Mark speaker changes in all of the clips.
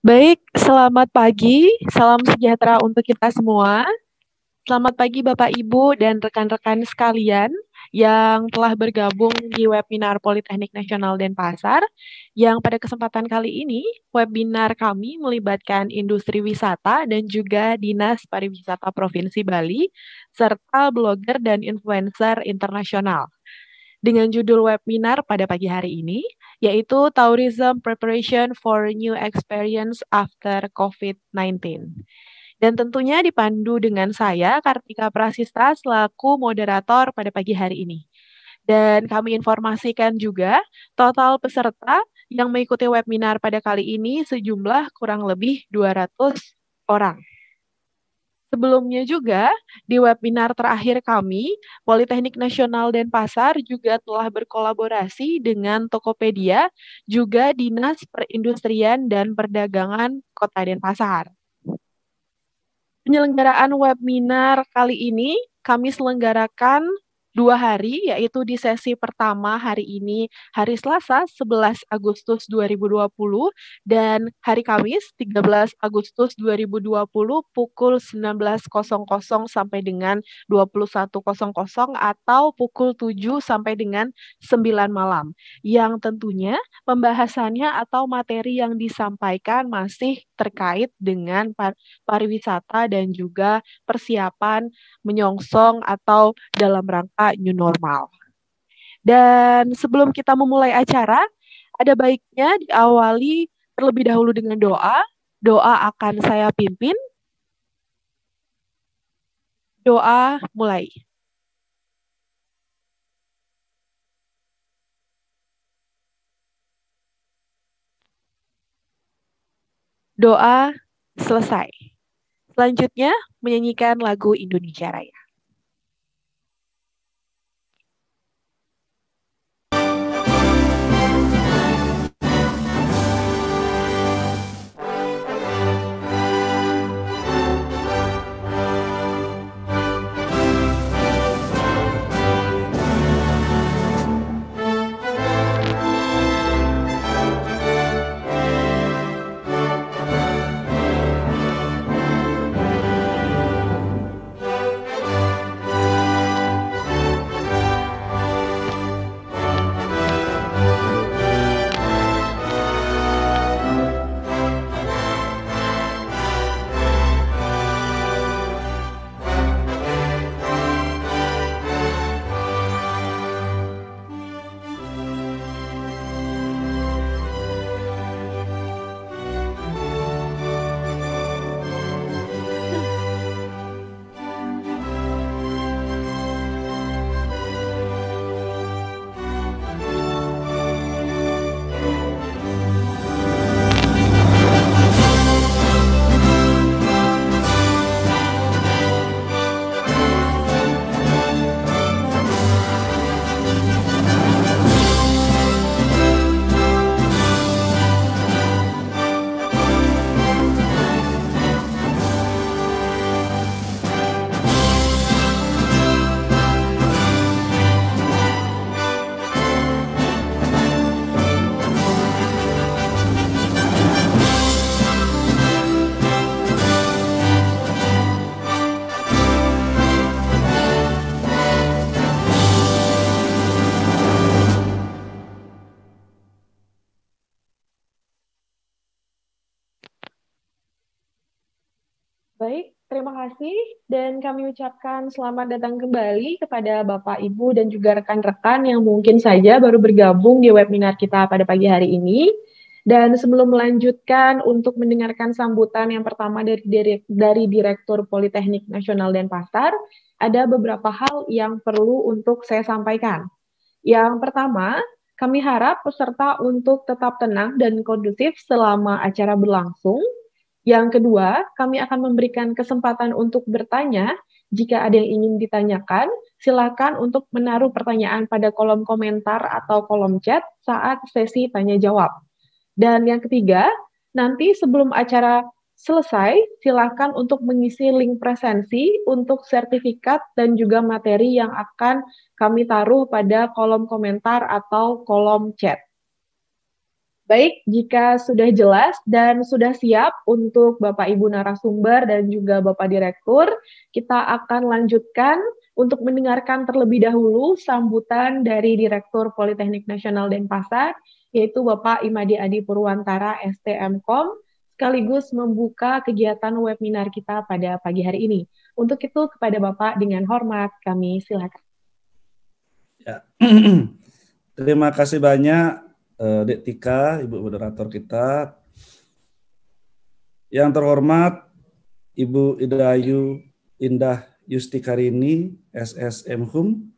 Speaker 1: Baik, selamat pagi, salam sejahtera untuk kita semua. Selamat pagi Bapak Ibu dan rekan-rekan sekalian yang telah bergabung di webinar Politeknik Nasional Denpasar, yang pada kesempatan kali ini webinar kami melibatkan industri wisata dan juga Dinas Pariwisata Provinsi Bali, serta blogger dan influencer internasional. Dengan judul webinar pada pagi hari ini, yaitu Tourism Preparation for New Experience After COVID-19. Dan tentunya dipandu dengan saya, Kartika Prasista, selaku moderator pada pagi hari ini. Dan kami informasikan juga total peserta yang mengikuti webinar pada kali ini sejumlah kurang lebih 200 orang. Sebelumnya juga, di webinar terakhir kami, Politeknik Nasional Denpasar juga telah berkolaborasi dengan Tokopedia, juga Dinas Perindustrian dan Perdagangan Kota Denpasar. Penyelenggaraan webinar kali ini kami selenggarakan 2 hari, yaitu di sesi pertama hari ini, hari Selasa 11 Agustus 2020, dan hari Kamis 13 Agustus 2020 pukul 19.00 sampai dengan 21.00 atau pukul 7 sampai dengan 9 malam. Yang tentunya pembahasannya atau materi yang disampaikan masih terkait dengan pariwisata dan juga persiapan menyongsong atau dalam rangka new normal. Dan sebelum kita memulai acara, ada baiknya diawali terlebih dahulu dengan doa. Doa akan saya pimpin. Doa mulai. Doa selesai. Selanjutnya menyanyikan lagu Indonesia Raya. Baik, terima kasih dan kami ucapkan selamat datang kembali kepada Bapak, Ibu, dan juga rekan-rekan yang mungkin saja baru bergabung di webinar kita pada pagi hari ini. Dan sebelum melanjutkan untuk mendengarkan sambutan yang pertama dari Direktur Politeknik Nasional Denpasar, ada beberapa hal yang perlu untuk saya sampaikan. Yang pertama, kami harap peserta untuk tetap tenang dan kondusif selama acara berlangsung. Yang kedua, kami akan memberikan kesempatan untuk bertanya. Jika ada yang ingin ditanyakan, silakan untuk menaruh pertanyaan pada kolom komentar atau kolom chat saat sesi tanya jawab. Dan yang ketiga, nanti sebelum acara selesai, silakan untuk mengisi link presensi untuk sertifikat dan juga materi yang akan kami taruh pada kolom komentar atau kolom chat. Baik, jika sudah jelas dan sudah siap untuk Bapak Ibu narasumber dan juga Bapak Direktur, kita akan lanjutkan untuk mendengarkan terlebih dahulu sambutan dari Direktur Politeknik Nasional Denpasar, yaitu Bapak Imadi Adi Purwantara, STMkom, sekaligus membuka kegiatan webinar kita pada pagi hari ini. Untuk itu, kepada Bapak dengan hormat kami silakan.
Speaker 2: Ya. Terima kasih banyak Dek Tika, Ibu moderator kita. Yang terhormat Ibu Idayu Indah Yustikarini, SSMhum,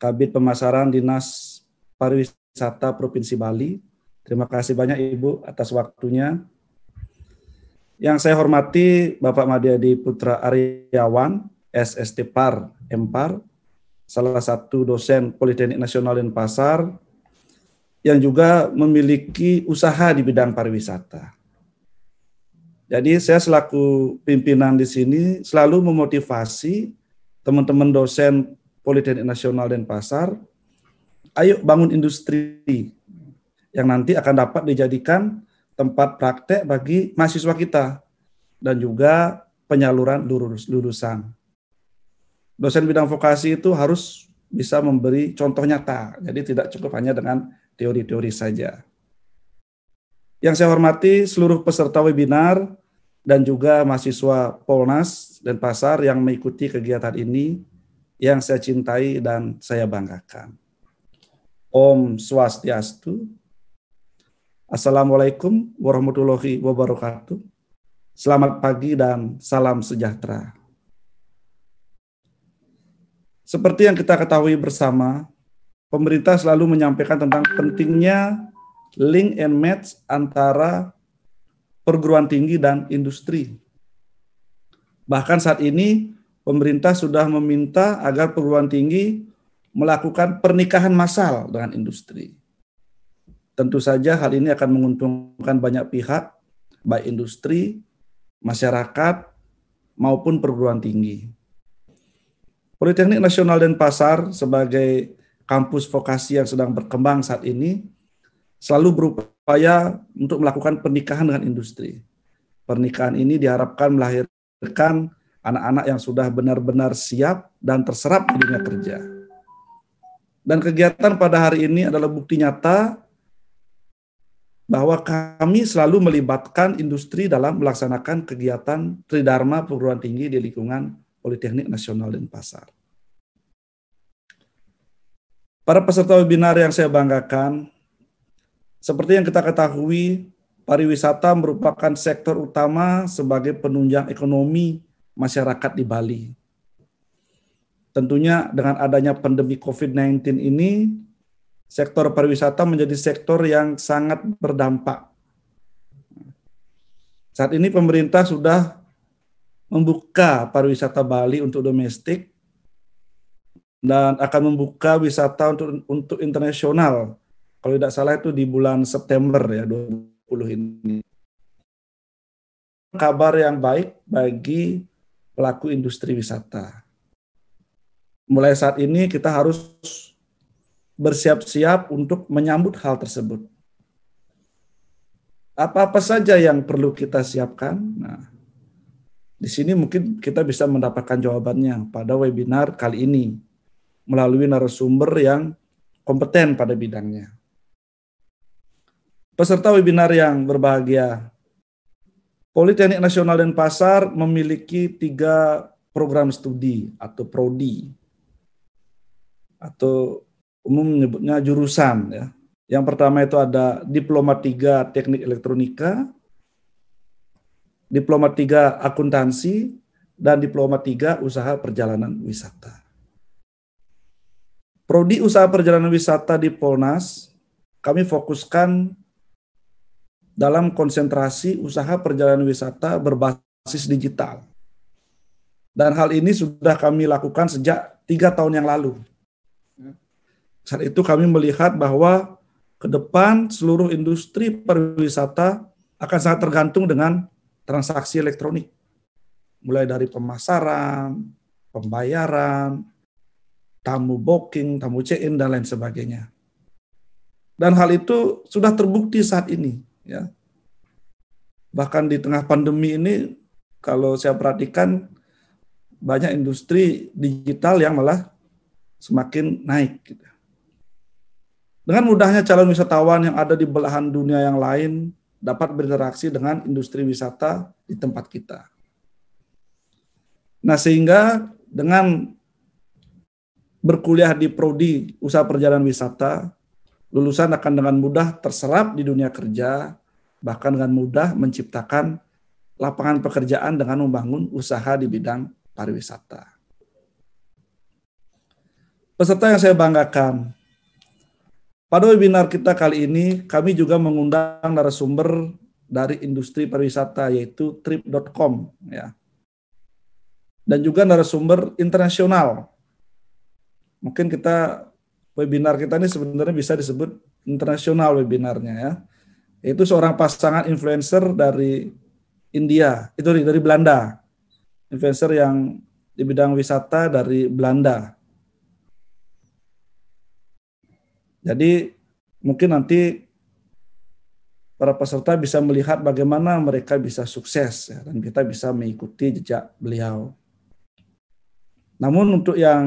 Speaker 2: Kabid Pemasaran Dinas Pariwisata Provinsi Bali. Terima kasih banyak Ibu atas waktunya. Yang saya hormati Bapak Madiadi Putra Aryawan, SST Par, Empar, salah satu dosen Politeknik Nasional Denpasar, yang juga memiliki usaha di bidang pariwisata. Jadi saya selaku pimpinan di sini selalu memotivasi teman-teman dosen Politeknik Nasional Denpasar, ayo bangun industri yang nanti akan dapat dijadikan tempat praktek bagi mahasiswa kita dan juga penyaluran lulusan. Dosen bidang vokasi itu harus bisa memberi contoh nyata, jadi tidak cukup hanya dengan teori-teori saja. Yang saya hormati seluruh peserta webinar dan juga mahasiswa Polnas Denpasar yang mengikuti kegiatan ini, yang saya cintai dan saya banggakan. Om Swastiastu. Assalamualaikum warahmatullahi wabarakatuh. Selamat pagi dan salam sejahtera. Seperti yang kita ketahui bersama, pemerintah selalu menyampaikan tentang pentingnya link and match antara perguruan tinggi dan industri. Bahkan saat ini, pemerintah sudah meminta agar perguruan tinggi melakukan pernikahan massal dengan industri. Tentu saja hal ini akan menguntungkan banyak pihak, baik industri, masyarakat, maupun perguruan tinggi. Politeknik Nasional Denpasar sebagai kampus vokasi yang sedang berkembang saat ini selalu berupaya untuk melakukan pernikahan dengan industri. Pernikahan ini diharapkan melahirkan anak-anak yang sudah benar-benar siap dan terserap di dunia kerja. Dan kegiatan pada hari ini adalah bukti nyata bahwa kami selalu melibatkan industri dalam melaksanakan kegiatan Tridharma perguruan tinggi di lingkungan Politeknik Nasional Denpasar. Para peserta webinar yang saya banggakan, seperti yang kita ketahui, pariwisata merupakan sektor utama sebagai penunjang ekonomi masyarakat di Bali. Tentunya dengan adanya pandemi COVID-19 ini, sektor pariwisata menjadi sektor yang sangat berdampak. Saat ini pemerintah sudah membuka pariwisata Bali untuk domestik dan akan membuka wisata untuk internasional. Kalau tidak salah itu di bulan September ya 2020 ini. Kabar yang baik bagi pelaku industri wisata. Mulai saat ini kita harus bersiap-siap untuk menyambut hal tersebut. Apa-apa saja yang perlu kita siapkan? Nah, di sini mungkin kita bisa mendapatkan jawabannya pada webinar kali ini melalui narasumber yang kompeten pada bidangnya. Peserta webinar yang berbahagia, Politeknik Nasional Denpasar memiliki 3 program studi atau prodi, atau umum menyebutnya jurusan. Ya. Yang pertama itu ada Diploma 3 Teknik Elektronika, Diploma 3 Akuntansi, dan Diploma 3 Usaha Perjalanan Wisata. Prodi Usaha Perjalanan Wisata di Polnas, kami fokuskan dalam konsentrasi usaha perjalanan wisata berbasis digital. Dan hal ini sudah kami lakukan sejak 3 tahun yang lalu. Saat itu kami melihat bahwa ke depan seluruh industri pariwisata akan sangat tergantung dengan transaksi elektronik. Mulai dari pemasaran, pembayaran, tamu booking, tamu check-in, dan lain sebagainya. Dan hal itu sudah terbukti saat ini. Ya. Bahkan di tengah pandemi ini, kalau saya perhatikan, banyak industri digital yang malah semakin naik. Dengan mudahnya calon wisatawan yang ada di belahan dunia yang lain dapat berinteraksi dengan industri wisata di tempat kita. Nah, sehingga dengan berkuliah di prodi usaha perjalanan wisata, lulusan akan dengan mudah terserap di dunia kerja, bahkan dengan mudah menciptakan lapangan pekerjaan dengan membangun usaha di bidang pariwisata. Peserta yang saya banggakan, pada webinar kita kali ini, kami juga mengundang narasumber dari industri pariwisata, yaitu trip.com, ya. Dan juga narasumber internasional. Mungkin webinar kita ini sebenarnya bisa disebut internasional webinarnya, ya. Yaitu seorang pasangan influencer dari India, itu dari Belanda. Influencer yang di bidang wisata dari Belanda. Jadi mungkin nanti para peserta bisa melihat bagaimana mereka bisa sukses, ya, dan kita bisa mengikuti jejak beliau. Namun untuk yang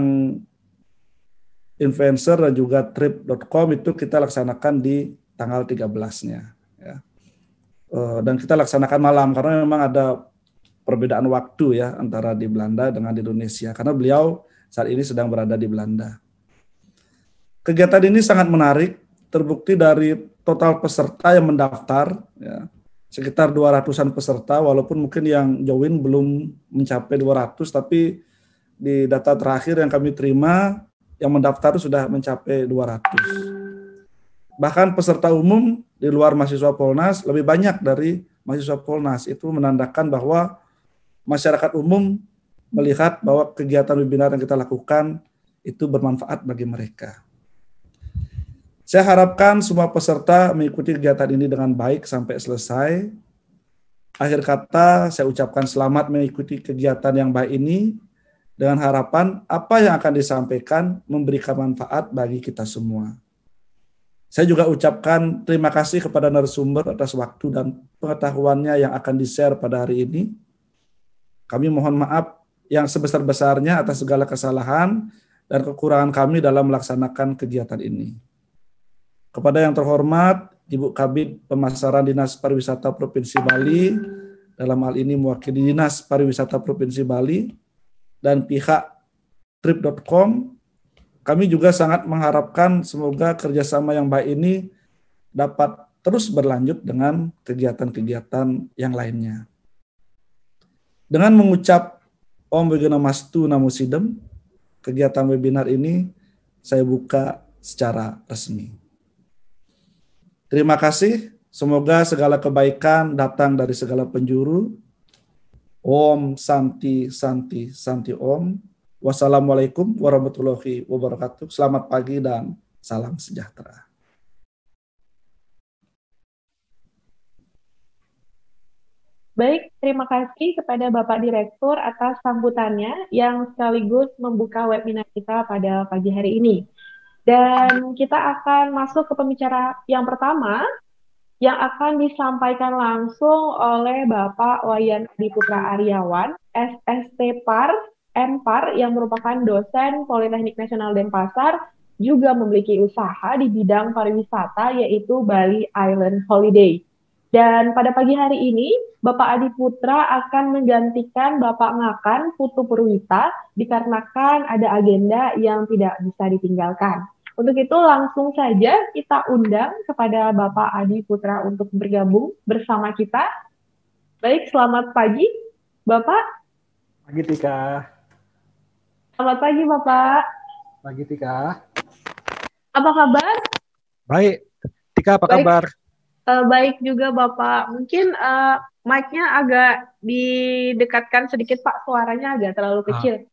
Speaker 2: influencer dan juga trip.com itu kita laksanakan di tanggal 13-nya. Ya. Dan kita laksanakan malam karena memang ada perbedaan waktu ya antara di Belanda dengan di Indonesia. Karena beliau saat ini sedang berada di Belanda. Kegiatan ini sangat menarik, terbukti dari total peserta yang mendaftar, ya, sekitar 200-an peserta, walaupun mungkin yang join belum mencapai 200, tapi di data terakhir yang kami terima, yang mendaftar sudah mencapai 200. Bahkan peserta umum di luar mahasiswa Polnas lebih banyak dari mahasiswa Polnas. Itu menandakan bahwa masyarakat umum melihat bahwa kegiatan webinar yang kita lakukan itu bermanfaat bagi mereka. Saya harapkan semua peserta mengikuti kegiatan ini dengan baik sampai selesai. Akhir kata, saya ucapkan selamat mengikuti kegiatan yang baik ini, dengan harapan apa yang akan disampaikan memberikan manfaat bagi kita semua. Saya juga ucapkan terima kasih kepada narasumber atas waktu dan pengetahuannya yang akan di-share pada hari ini. Kami mohon maaf yang sebesar-besarnya atas segala kesalahan dan kekurangan kami dalam melaksanakan kegiatan ini. Kepada yang terhormat, Ibu Kabid Pemasaran Dinas Pariwisata Provinsi Bali, dalam hal ini mewakili Dinas Pariwisata Provinsi Bali, dan pihak trip.com, kami juga sangat mengharapkan semoga kerjasama yang baik ini dapat terus berlanjut dengan kegiatan-kegiatan yang lainnya. Dengan mengucap Om Wegana Mastu Namo Sidem, kegiatan webinar ini saya buka secara resmi. Terima kasih, semoga segala kebaikan datang dari segala penjuru. Om Santi Santi Santi Om. Wassalamualaikum warahmatullahi wabarakatuh. Selamat pagi dan salam sejahtera.
Speaker 1: Baik, terima kasih kepada Bapak Direktur atas sambutannya yang sekaligus membuka webinar kita pada pagi hari ini. Dan kita akan masuk ke pembicara yang pertama, yang akan disampaikan langsung oleh Bapak Wayan Adiputra Aryawan, SST Par, MPAR, yang merupakan dosen Politeknik Nasional Denpasar, juga memiliki usaha di bidang pariwisata, yaitu Bali Island Holiday. Dan pada pagi hari ini, Bapak Adiputra akan menggantikan Bapak Ngakan Putu Purwita, dikarenakan ada agenda yang tidak bisa ditinggalkan. Untuk itu langsung saja kita undang kepada Bapak Adi Putra untuk bergabung bersama kita. Baik, selamat pagi Bapak.
Speaker 3: Pagi Tika.
Speaker 1: Selamat pagi Bapak.
Speaker 3: Pagi Tika.
Speaker 1: Apa kabar?
Speaker 3: Baik. Tika apa kabar?
Speaker 1: Baik juga Bapak. Mungkin mic-nya agak didekatkan sedikit Pak, suaranya agak terlalu kecil.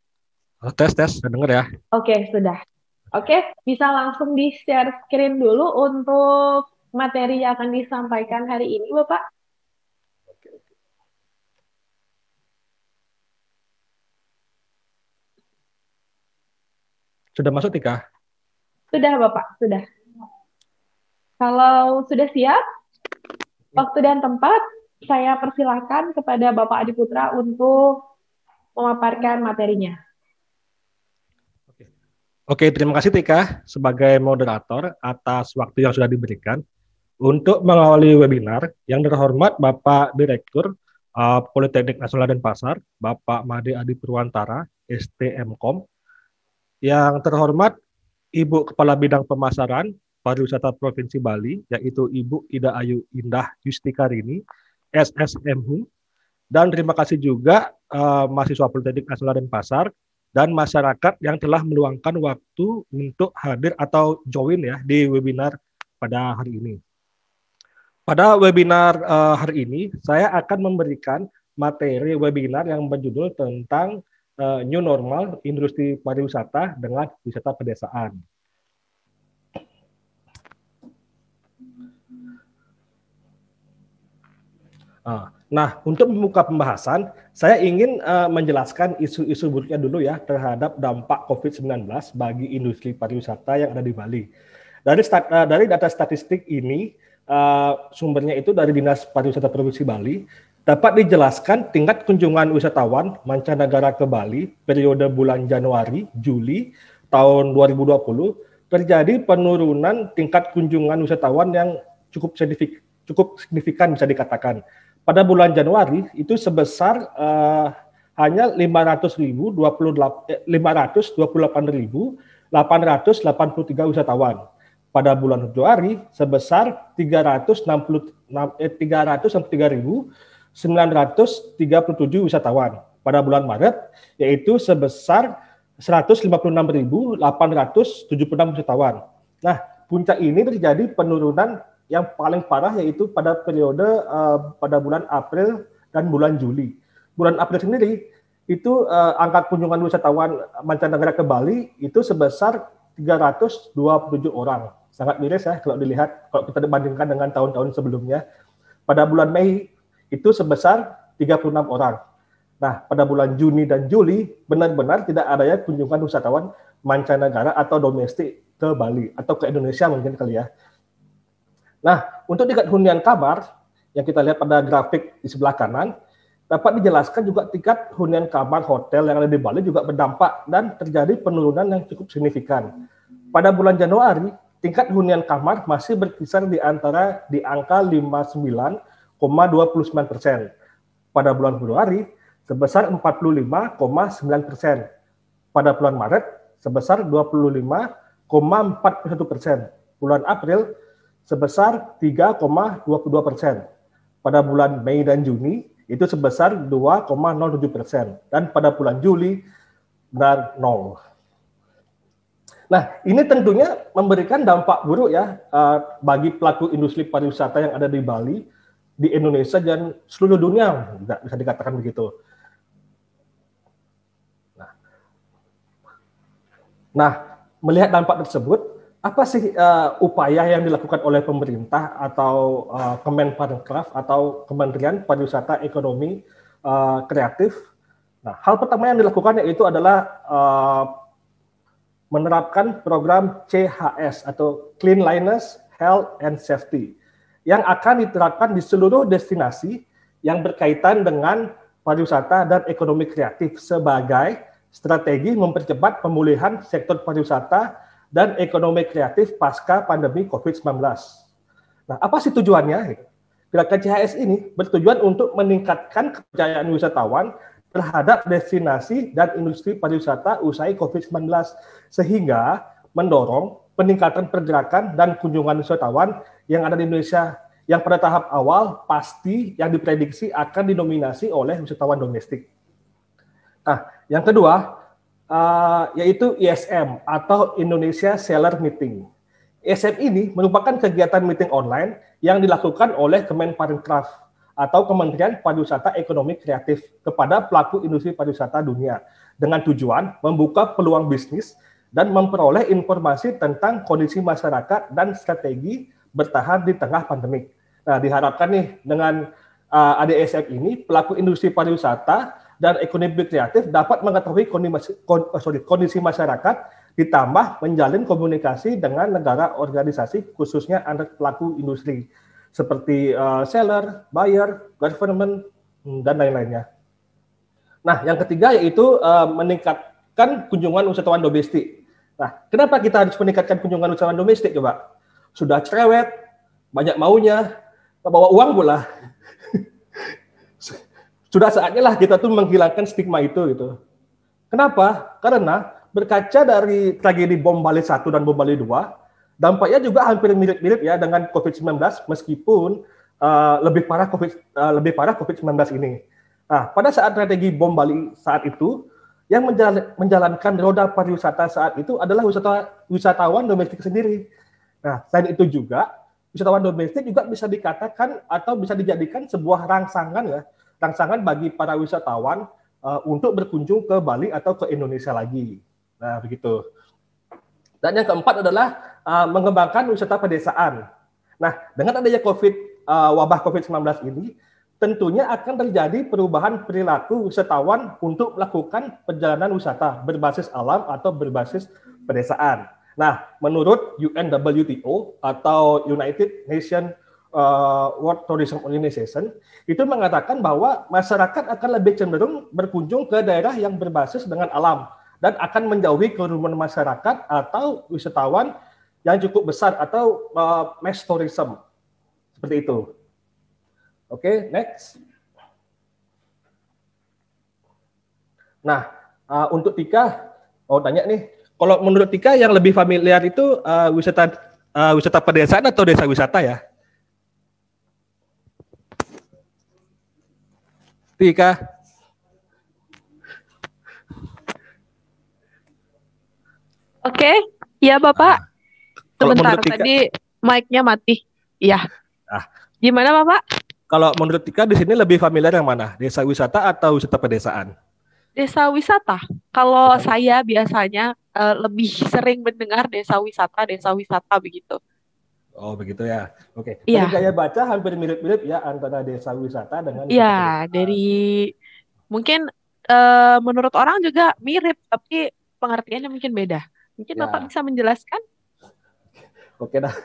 Speaker 3: Tes, dengar ya?
Speaker 1: Oke, sudah. Oke, bisa langsung di-share screen dulu untuk materi yang akan disampaikan hari ini, Bapak.
Speaker 3: Sudah masuk, Tika?
Speaker 1: Sudah, Bapak. Sudah. Kalau sudah siap, waktu dan tempat, saya persilakan kepada Bapak Adi Putra untuk memaparkan materinya.
Speaker 3: Oke, terima kasih Tika sebagai moderator atas waktu yang sudah diberikan untuk mengawali webinar. Yang terhormat Bapak Direktur Politeknik Nasional Denpasar, Bapak Made Adi Purwantara, STMkom. Yang terhormat Ibu Kepala Bidang Pemasaran Pariwisata Provinsi Bali, yaitu Ibu Ida Ayu Indah Yustikarini, SSMHU. Dan terima kasih juga mahasiswa Politeknik Nasional Denpasar dan masyarakat yang telah meluangkan waktu untuk hadir atau join ya di webinar pada hari ini. Pada webinar hari ini, saya akan memberikan materi webinar yang berjudul tentang New Normal Industri Pariwisata dengan Wisata Pedesaan. Nah, untuk membuka pembahasan, saya ingin menjelaskan isu-isu buruknya dulu ya terhadap dampak COVID-19 bagi industri pariwisata yang ada di Bali. Dari data statistik ini, sumbernya itu dari Dinas Pariwisata Provinsi Bali, dapat dijelaskan tingkat kunjungan wisatawan mancanegara ke Bali periode bulan Januari-Juli tahun 2020 terjadi penurunan tingkat kunjungan wisatawan yang cukup signifikan bisa dikatakan. Pada bulan Januari itu sebesar hanya 528.883 wisatawan. Pada bulan Februari sebesar 363.937 wisatawan. Pada bulan Maret yaitu sebesar 156.876 wisatawan. Nah, puncak ini terjadi penurunan yang paling parah yaitu pada periode pada bulan April dan bulan Juli. Bulan April sendiri itu angka kunjungan wisatawan mancanegara ke Bali itu sebesar 327 orang. Sangat miris ya kalau dilihat, kalau kita dibandingkan dengan tahun-tahun sebelumnya. Pada bulan Mei itu sebesar 36 orang. Nah, pada bulan Juni dan Juli benar-benar tidak adanya kunjungan wisatawan mancanegara atau domestik ke Bali atau ke Indonesia mungkin kali ya. Nah, untuk tingkat hunian kamar yang kita lihat pada grafik di sebelah kanan, dapat dijelaskan juga tingkat hunian kamar hotel yang ada di Bali juga berdampak dan terjadi penurunan yang cukup signifikan. Pada bulan Januari, tingkat hunian kamar masih berkisar di angka 59,29%. Pada bulan Februari, sebesar 45,9%. Pada bulan Maret, sebesar 25,41%. Bulan April, sebesar 3,22%. Pada bulan Mei dan Juni itu sebesar 2,07%. Dan pada bulan Juli benar 0. Nah, ini tentunya memberikan dampak buruk ya bagi pelaku industri pariwisata yang ada di Bali, di Indonesia dan seluruh dunia, bisa dikatakan begitu. Nah, melihat dampak tersebut, apa sih upaya yang dilakukan oleh pemerintah atau Kemenparekraf atau Kementerian Pariwisata Ekonomi Kreatif? Nah, hal pertama yang dilakukan yaitu adalah menerapkan program CHS atau Cleanliness, Health and Safety yang akan diterapkan di seluruh destinasi yang berkaitan dengan pariwisata dan ekonomi kreatif sebagai strategi mempercepat pemulihan sektor pariwisata dan ekonomi kreatif pasca pandemi COVID-19. Nah, apa sih tujuannya? Gerakan CHS ini bertujuan untuk meningkatkan kepercayaan wisatawan terhadap destinasi dan industri pariwisata usai COVID-19, sehingga mendorong peningkatan pergerakan dan kunjungan wisatawan yang ada di Indonesia, yang pada tahap awal pasti yang diprediksi akan didominasi oleh wisatawan domestik. Nah, yang kedua, yaitu ISM atau Indonesia Seller Meeting. ISM ini merupakan kegiatan meeting online yang dilakukan oleh Kemenparekraf atau Kementerian Pariwisata Ekonomi Kreatif kepada pelaku industri pariwisata dunia dengan tujuan membuka peluang bisnis dan memperoleh informasi tentang kondisi masyarakat dan strategi bertahan di tengah pandemik. Nah, diharapkan nih dengan ADSM ini pelaku industri pariwisata dan ekonomi kreatif dapat mengetahui kondisi masyarakat ditambah menjalin komunikasi dengan negara organisasi khususnya antar pelaku industri seperti seller, buyer, government, dan lain-lainnya. Nah, yang ketiga yaitu meningkatkan kunjungan wisatawan domestik. Nah, kenapa kita harus meningkatkan kunjungan wisatawan domestik coba? Sudah cerewet, banyak maunya, bawa uang pula. Sudah saatnya lah kita tuh menghilangkan stigma itu gitu. Kenapa? Karena berkaca dari tragedi bom Bali 1 dan bom Bali 2, dampaknya juga hampir mirip-mirip ya dengan COVID-19 meskipun lebih parah COVID-19 ini. Nah, pada saat strategi bom Bali saat itu, yang menjalankan roda pariwisata saat itu adalah wisatawan domestik sendiri. Nah, selain itu juga wisatawan domestik juga bisa dikatakan atau bisa dijadikan sebuah rangsangan bagi para wisatawan untuk berkunjung ke Bali atau ke Indonesia lagi. Nah, begitu. Dan yang keempat adalah mengembangkan wisata pedesaan. Nah, dengan adanya wabah COVID-19 ini, tentunya akan terjadi perubahan perilaku wisatawan untuk melakukan perjalanan wisata berbasis alam atau berbasis pedesaan. Nah, menurut UNWTO atau United Nations World Tourism Organization, itu mengatakan bahwa masyarakat akan lebih cenderung berkunjung ke daerah yang berbasis dengan alam dan akan menjauhi kerumunan masyarakat atau wisatawan yang cukup besar atau mass tourism. Seperti itu. Oke, next. Nah, untuk Tika, mau tanya nih, kalau menurut Tika yang lebih familiar itu wisata pedesaan atau desa wisata ya? Tika.
Speaker 1: Oke, iya Bapak.
Speaker 3: Kalau
Speaker 1: Sebentar,
Speaker 3: menurut Tika,
Speaker 1: tadi mic-nya mati. Iya. Gimana Bapak?
Speaker 3: kalau menurut Tika di sini lebih familiar yang mana? Desa wisata atau wisata pedesaan?
Speaker 1: Desa wisata. Kalau saya biasanya lebih sering mendengar desa wisata begitu.
Speaker 3: Oh, begitu ya. Oke.
Speaker 1: Iya.
Speaker 3: Dari gaya baca hampir mirip-mirip ya antara desa wisata dengan wisata
Speaker 1: Iya,
Speaker 3: pedesaan.
Speaker 1: dari mungkin menurut orang juga mirip, tapi pengertiannya mungkin beda. Mungkin
Speaker 3: Ya.
Speaker 1: Bapak bisa menjelaskan?
Speaker 3: Oke dah.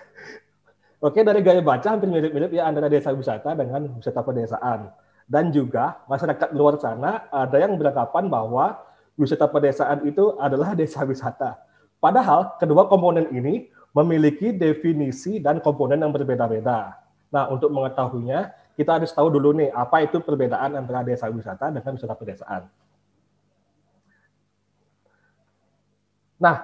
Speaker 3: Oke, dari gaya baca hampir mirip-mirip ya antara desa wisata dengan wisata pedesaan. Dan juga masyarakat luar sana ada yang beranggapan bahwa wisata pedesaan itu adalah desa wisata. Padahal kedua komponen ini memiliki definisi dan komponen yang berbeda-beda. Nah, untuk mengetahuinya, kita harus tahu dulu nih apa itu perbedaan antara desa wisata dengan wisata pedesaan. Nah,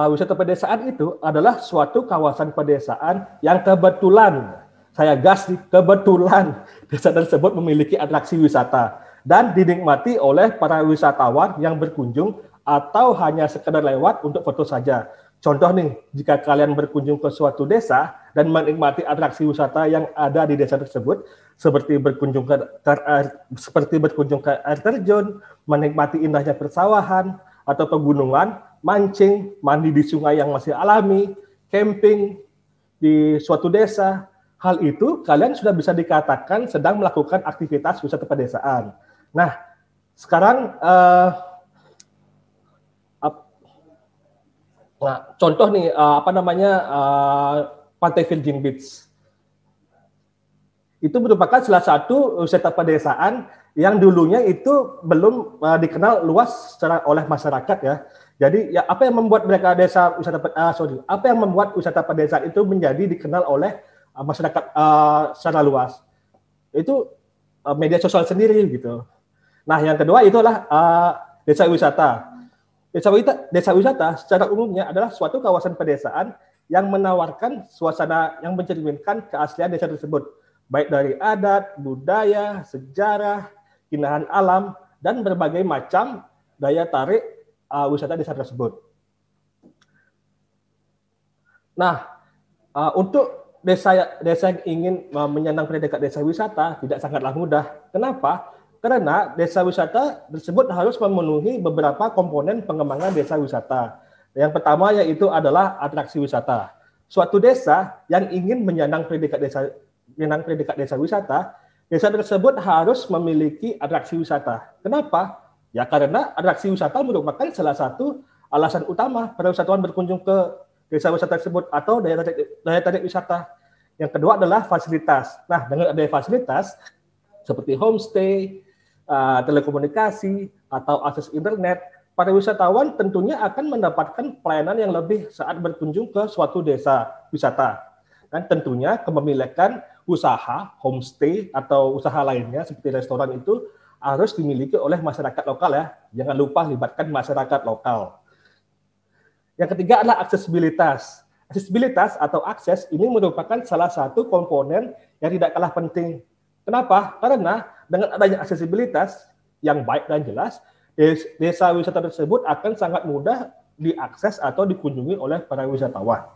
Speaker 3: wisata pedesaan itu adalah suatu kawasan pedesaan yang kebetulan, saya gas nih, kebetulan desa tersebut memiliki atraksi wisata dan dinikmati oleh para wisatawan yang berkunjung atau hanya sekedar lewat untuk foto saja. Contoh nih, jika kalian berkunjung ke suatu desa dan menikmati atraksi wisata yang ada di desa tersebut, seperti berkunjung ke air terjun, menikmati indahnya persawahan atau pegunungan, mancing, mandi di sungai yang masih alami, camping di suatu desa, hal itu kalian sudah bisa dikatakan sedang melakukan aktivitas wisata pedesaan. Nah, sekarang contoh nih Pantai Virgin Beach. Itu merupakan salah satu wisata pedesaan yang dulunya itu belum dikenal luas oleh masyarakat ya. Jadi ya apa yang membuat wisata pedesaan itu menjadi dikenal oleh masyarakat secara luas? Itu media sosial sendiri gitu. Nah, yang kedua itulah desa wisata. Desa wisata secara umumnya adalah suatu kawasan pedesaan yang menawarkan suasana yang mencerminkan keaslian desa tersebut, baik dari adat, budaya, sejarah, keindahan alam, dan berbagai macam daya tarik wisata desa tersebut. Nah, untuk desa yang ingin menyandang predikat desa wisata tidak sangatlah mudah. Kenapa? Karena desa wisata tersebut harus memenuhi beberapa komponen pengembangan desa wisata. Yang pertama yaitu adalah atraksi wisata. Suatu desa yang ingin menyandang predikat desa wisata, desa tersebut harus memiliki atraksi wisata. Kenapa? Ya karena atraksi wisata merupakan salah satu alasan utama para wisatawan berkunjung ke desa wisata tersebut atau daya tarik wisata. Yang kedua adalah fasilitas. Nah, dengan adanya fasilitas seperti homestay, telekomunikasi, atau akses internet, para wisatawan tentunya akan mendapatkan pelayanan yang lebih saat berkunjung ke suatu desa wisata. Dan tentunya kepemilikan usaha, homestay, atau usaha lainnya seperti restoran itu harus dimiliki oleh masyarakat lokal ya. Jangan lupa libatkan masyarakat lokal. Yang ketiga adalah aksesibilitas. Aksesibilitas atau akses ini merupakan salah satu komponen yang tidak kalah penting. Kenapa? Karena dengan adanya aksesibilitas yang baik dan jelas, desa wisata tersebut akan sangat mudah diakses atau dikunjungi oleh para wisatawan.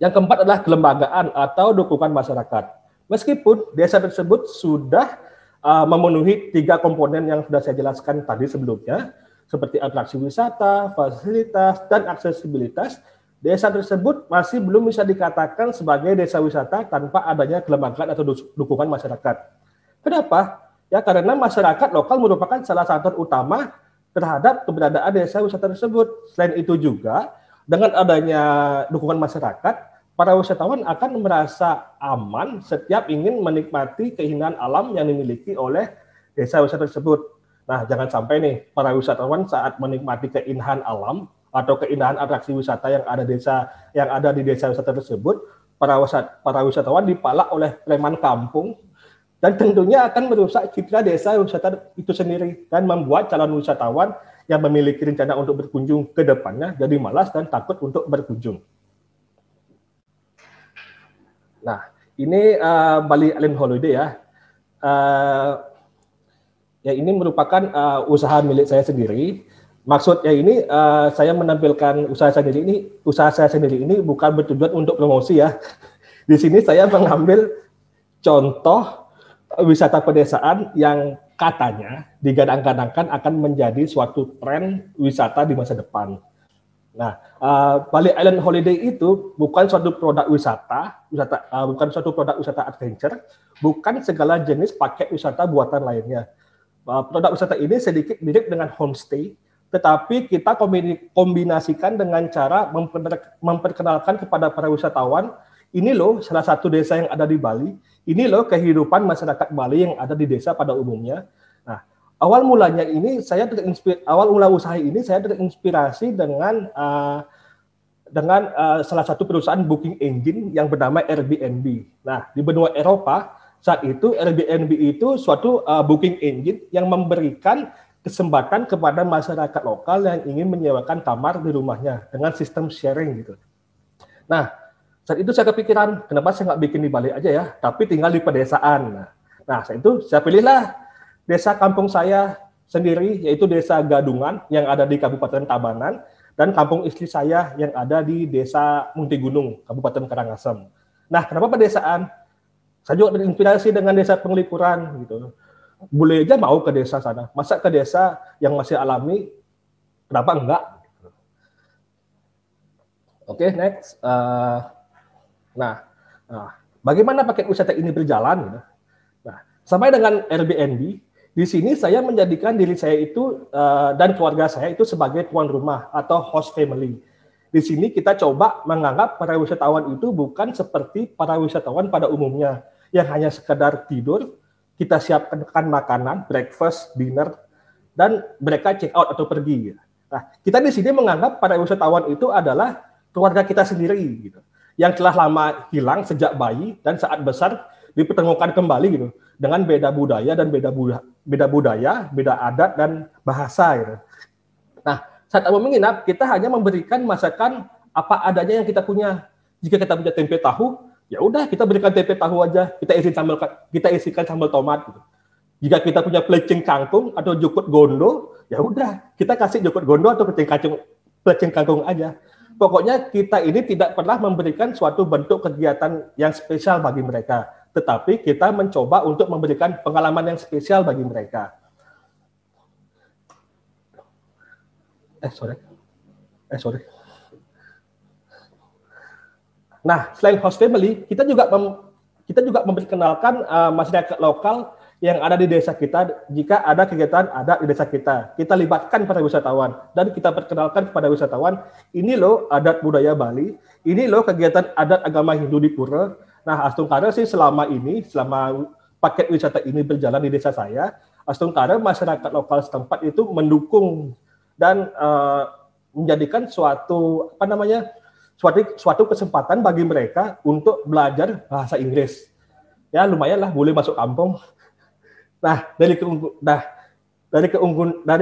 Speaker 3: Yang keempat adalah kelembagaan atau dukungan masyarakat. Meskipun desa tersebut sudah memenuhi 3 komponen yang sudah saya jelaskan tadi sebelumnya, seperti atraksi wisata, fasilitas, dan aksesibilitas, desa tersebut masih belum bisa dikatakan sebagai desa wisata tanpa adanya kelembagaan atau dukungan masyarakat. Kenapa? Ya karena masyarakat lokal merupakan salah satu utama terhadap keberadaan desa wisata tersebut. Selain itu juga, dengan adanya dukungan masyarakat, para wisatawan akan merasa aman setiap ingin menikmati keindahan alam yang dimiliki oleh desa wisata tersebut. Nah, jangan sampai nih para wisatawan saat menikmati keindahan alam atau keindahan atraksi wisata yang ada di desa wisata tersebut, para wisatawan dipalak oleh preman kampung dan tentunya akan merusak citra desa wisata itu sendiri dan membuat calon wisatawan yang memiliki rencana untuk berkunjung ke depannya jadi malas dan takut untuk berkunjung. Nah, ini Bali Island Holiday ya. Ya ini merupakan usaha milik saya sendiri. Maksudnya ini saya menampilkan usaha saya sendiri ini bukan bertujuan untuk promosi ya. Di sini saya mengambil contoh wisata pedesaan yang katanya digadang-gadangkan akan menjadi suatu tren wisata di masa depan. Nah, Bali Island Holiday itu bukan suatu produk wisata, bukan suatu produk wisata adventure, bukan segala jenis paket wisata buatan lainnya. Produk wisata ini sedikit mirip dengan homestay, tetapi kita kombinasikan dengan cara memperkenalkan kepada para wisatawan, ini loh salah satu desa yang ada di Bali, ini loh kehidupan masyarakat Bali yang ada di desa pada umumnya. Nah, awal mula usaha ini saya terinspirasi dengan salah satu perusahaan booking engine yang bernama Airbnb. Nah, di benua Eropa saat itu Airbnb itu suatu booking engine yang memberikan kesempatan kepada masyarakat lokal yang ingin menyewakan kamar di rumahnya dengan sistem sharing gitu. Nah, saat itu saya kepikiran, kenapa saya nggak bikin di Bali aja ya, tapi tinggal di pedesaan. Nah, saat itu saya pilihlah desa kampung saya sendiri, yaitu Desa Gadungan yang ada di Kabupaten Tabanan, dan kampung istri saya yang ada di Desa Muntigunung, Kabupaten Karangasem. Nah, kenapa pedesaan? Saya juga terinspirasi dengan desa penglipuran gitu. Boleh aja mau ke desa sana. Masa ke desa yang masih alami, kenapa enggak? Oke, next. Nah, bagaimana paket wisata ini berjalan? Nah, sampai dengan Airbnb, di sini saya menjadikan diri saya itu dan keluarga saya itu sebagai tuan rumah atau host family. Di sini kita coba menganggap para wisatawan itu bukan seperti para wisatawan pada umumnya, yang hanya sekedar tidur, kita siapkan makanan, breakfast, dinner, dan mereka check out atau pergi. Nah, kita di sini menganggap para wisatawan itu adalah keluarga kita sendiri, gitu, yang telah lama hilang sejak bayi dan saat besar dipertemukan kembali, gitu, dengan beda budaya, beda adat dan bahasa. Gitu. Nah, saat mau menginap, kita hanya memberikan masakan apa adanya yang kita punya. Jika kita punya tempe tahu, ya udah kita berikan tempe tahu aja, kita isikan sambal tomat gitu. Jika kita punya pelecing kangkung atau jukut gondo, ya udah kita kasih jukut gondo atau pelecing kangkung aja. Pokoknya kita ini tidak pernah memberikan suatu bentuk kegiatan yang spesial bagi mereka, tetapi kita mencoba untuk memberikan pengalaman yang spesial bagi mereka. Sorry. Nah, selain host family, kita juga memperkenalkan masyarakat lokal yang ada di desa kita. Jika ada kegiatan adat di desa kita, kita libatkan para wisatawan dan kita perkenalkan kepada wisatawan, ini loh adat budaya Bali, ini loh kegiatan adat agama Hindu di Pura. Nah, Astungkara sih selama paket wisata ini berjalan di desa saya, Astungkara masyarakat lokal setempat itu mendukung dan menjadikan suatu kesempatan bagi mereka untuk belajar bahasa Inggris. Ya lumayan lah, boleh masuk kampung. Nah, dari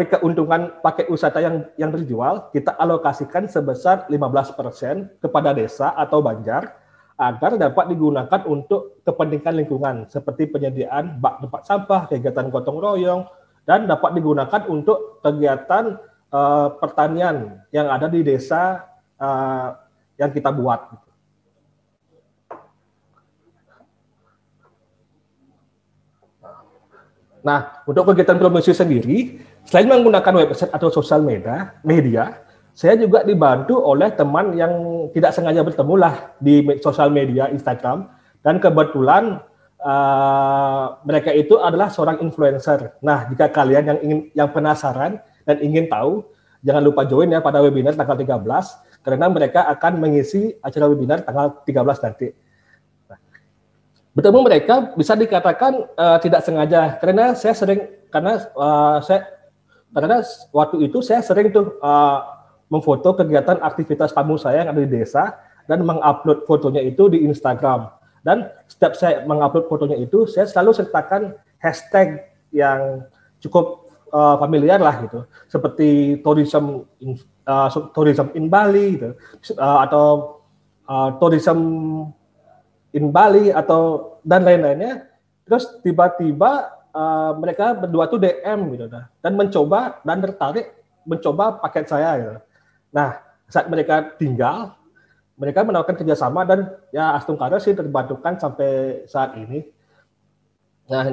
Speaker 3: keuntungan paket wisata yang terjual, kita alokasikan sebesar 15% kepada desa atau banjar agar dapat digunakan untuk kepentingan lingkungan seperti penyediaan bak tempat sampah, kegiatan gotong royong, dan dapat digunakan untuk kegiatan pertanian yang ada di desa yang kita buat. Nah, untuk kegiatan promosi sendiri, selain menggunakan website atau sosial media, saya juga dibantu oleh teman yang tidak sengaja bertemu lah di sosial media Instagram, dan kebetulan mereka itu adalah seorang influencer. Nah, jika kalian yang penasaran dan ingin tahu, jangan lupa join ya pada webinar tanggal 13, karena mereka akan mengisi acara webinar tanggal 13 nanti. Bertemu mereka bisa dikatakan tidak sengaja, karena waktu itu saya sering tuh memfoto kegiatan aktivitas tamu saya yang ada di desa dan mengupload fotonya itu di Instagram. Dan setiap saya mengupload fotonya itu, saya selalu sertakan hashtag yang cukup familiar lah gitu, seperti tourism in Bali gitu, atau tourism in Bali atau dan lain-lainnya. Terus tiba-tiba mereka berdua tuh DM gitu dan mencoba dan tertarik mencoba paket saya gitu. Nah, saat mereka tinggal, mereka menawarkan kerjasama dan ya Astungkara sih terbantukan sampai saat ini. Nah,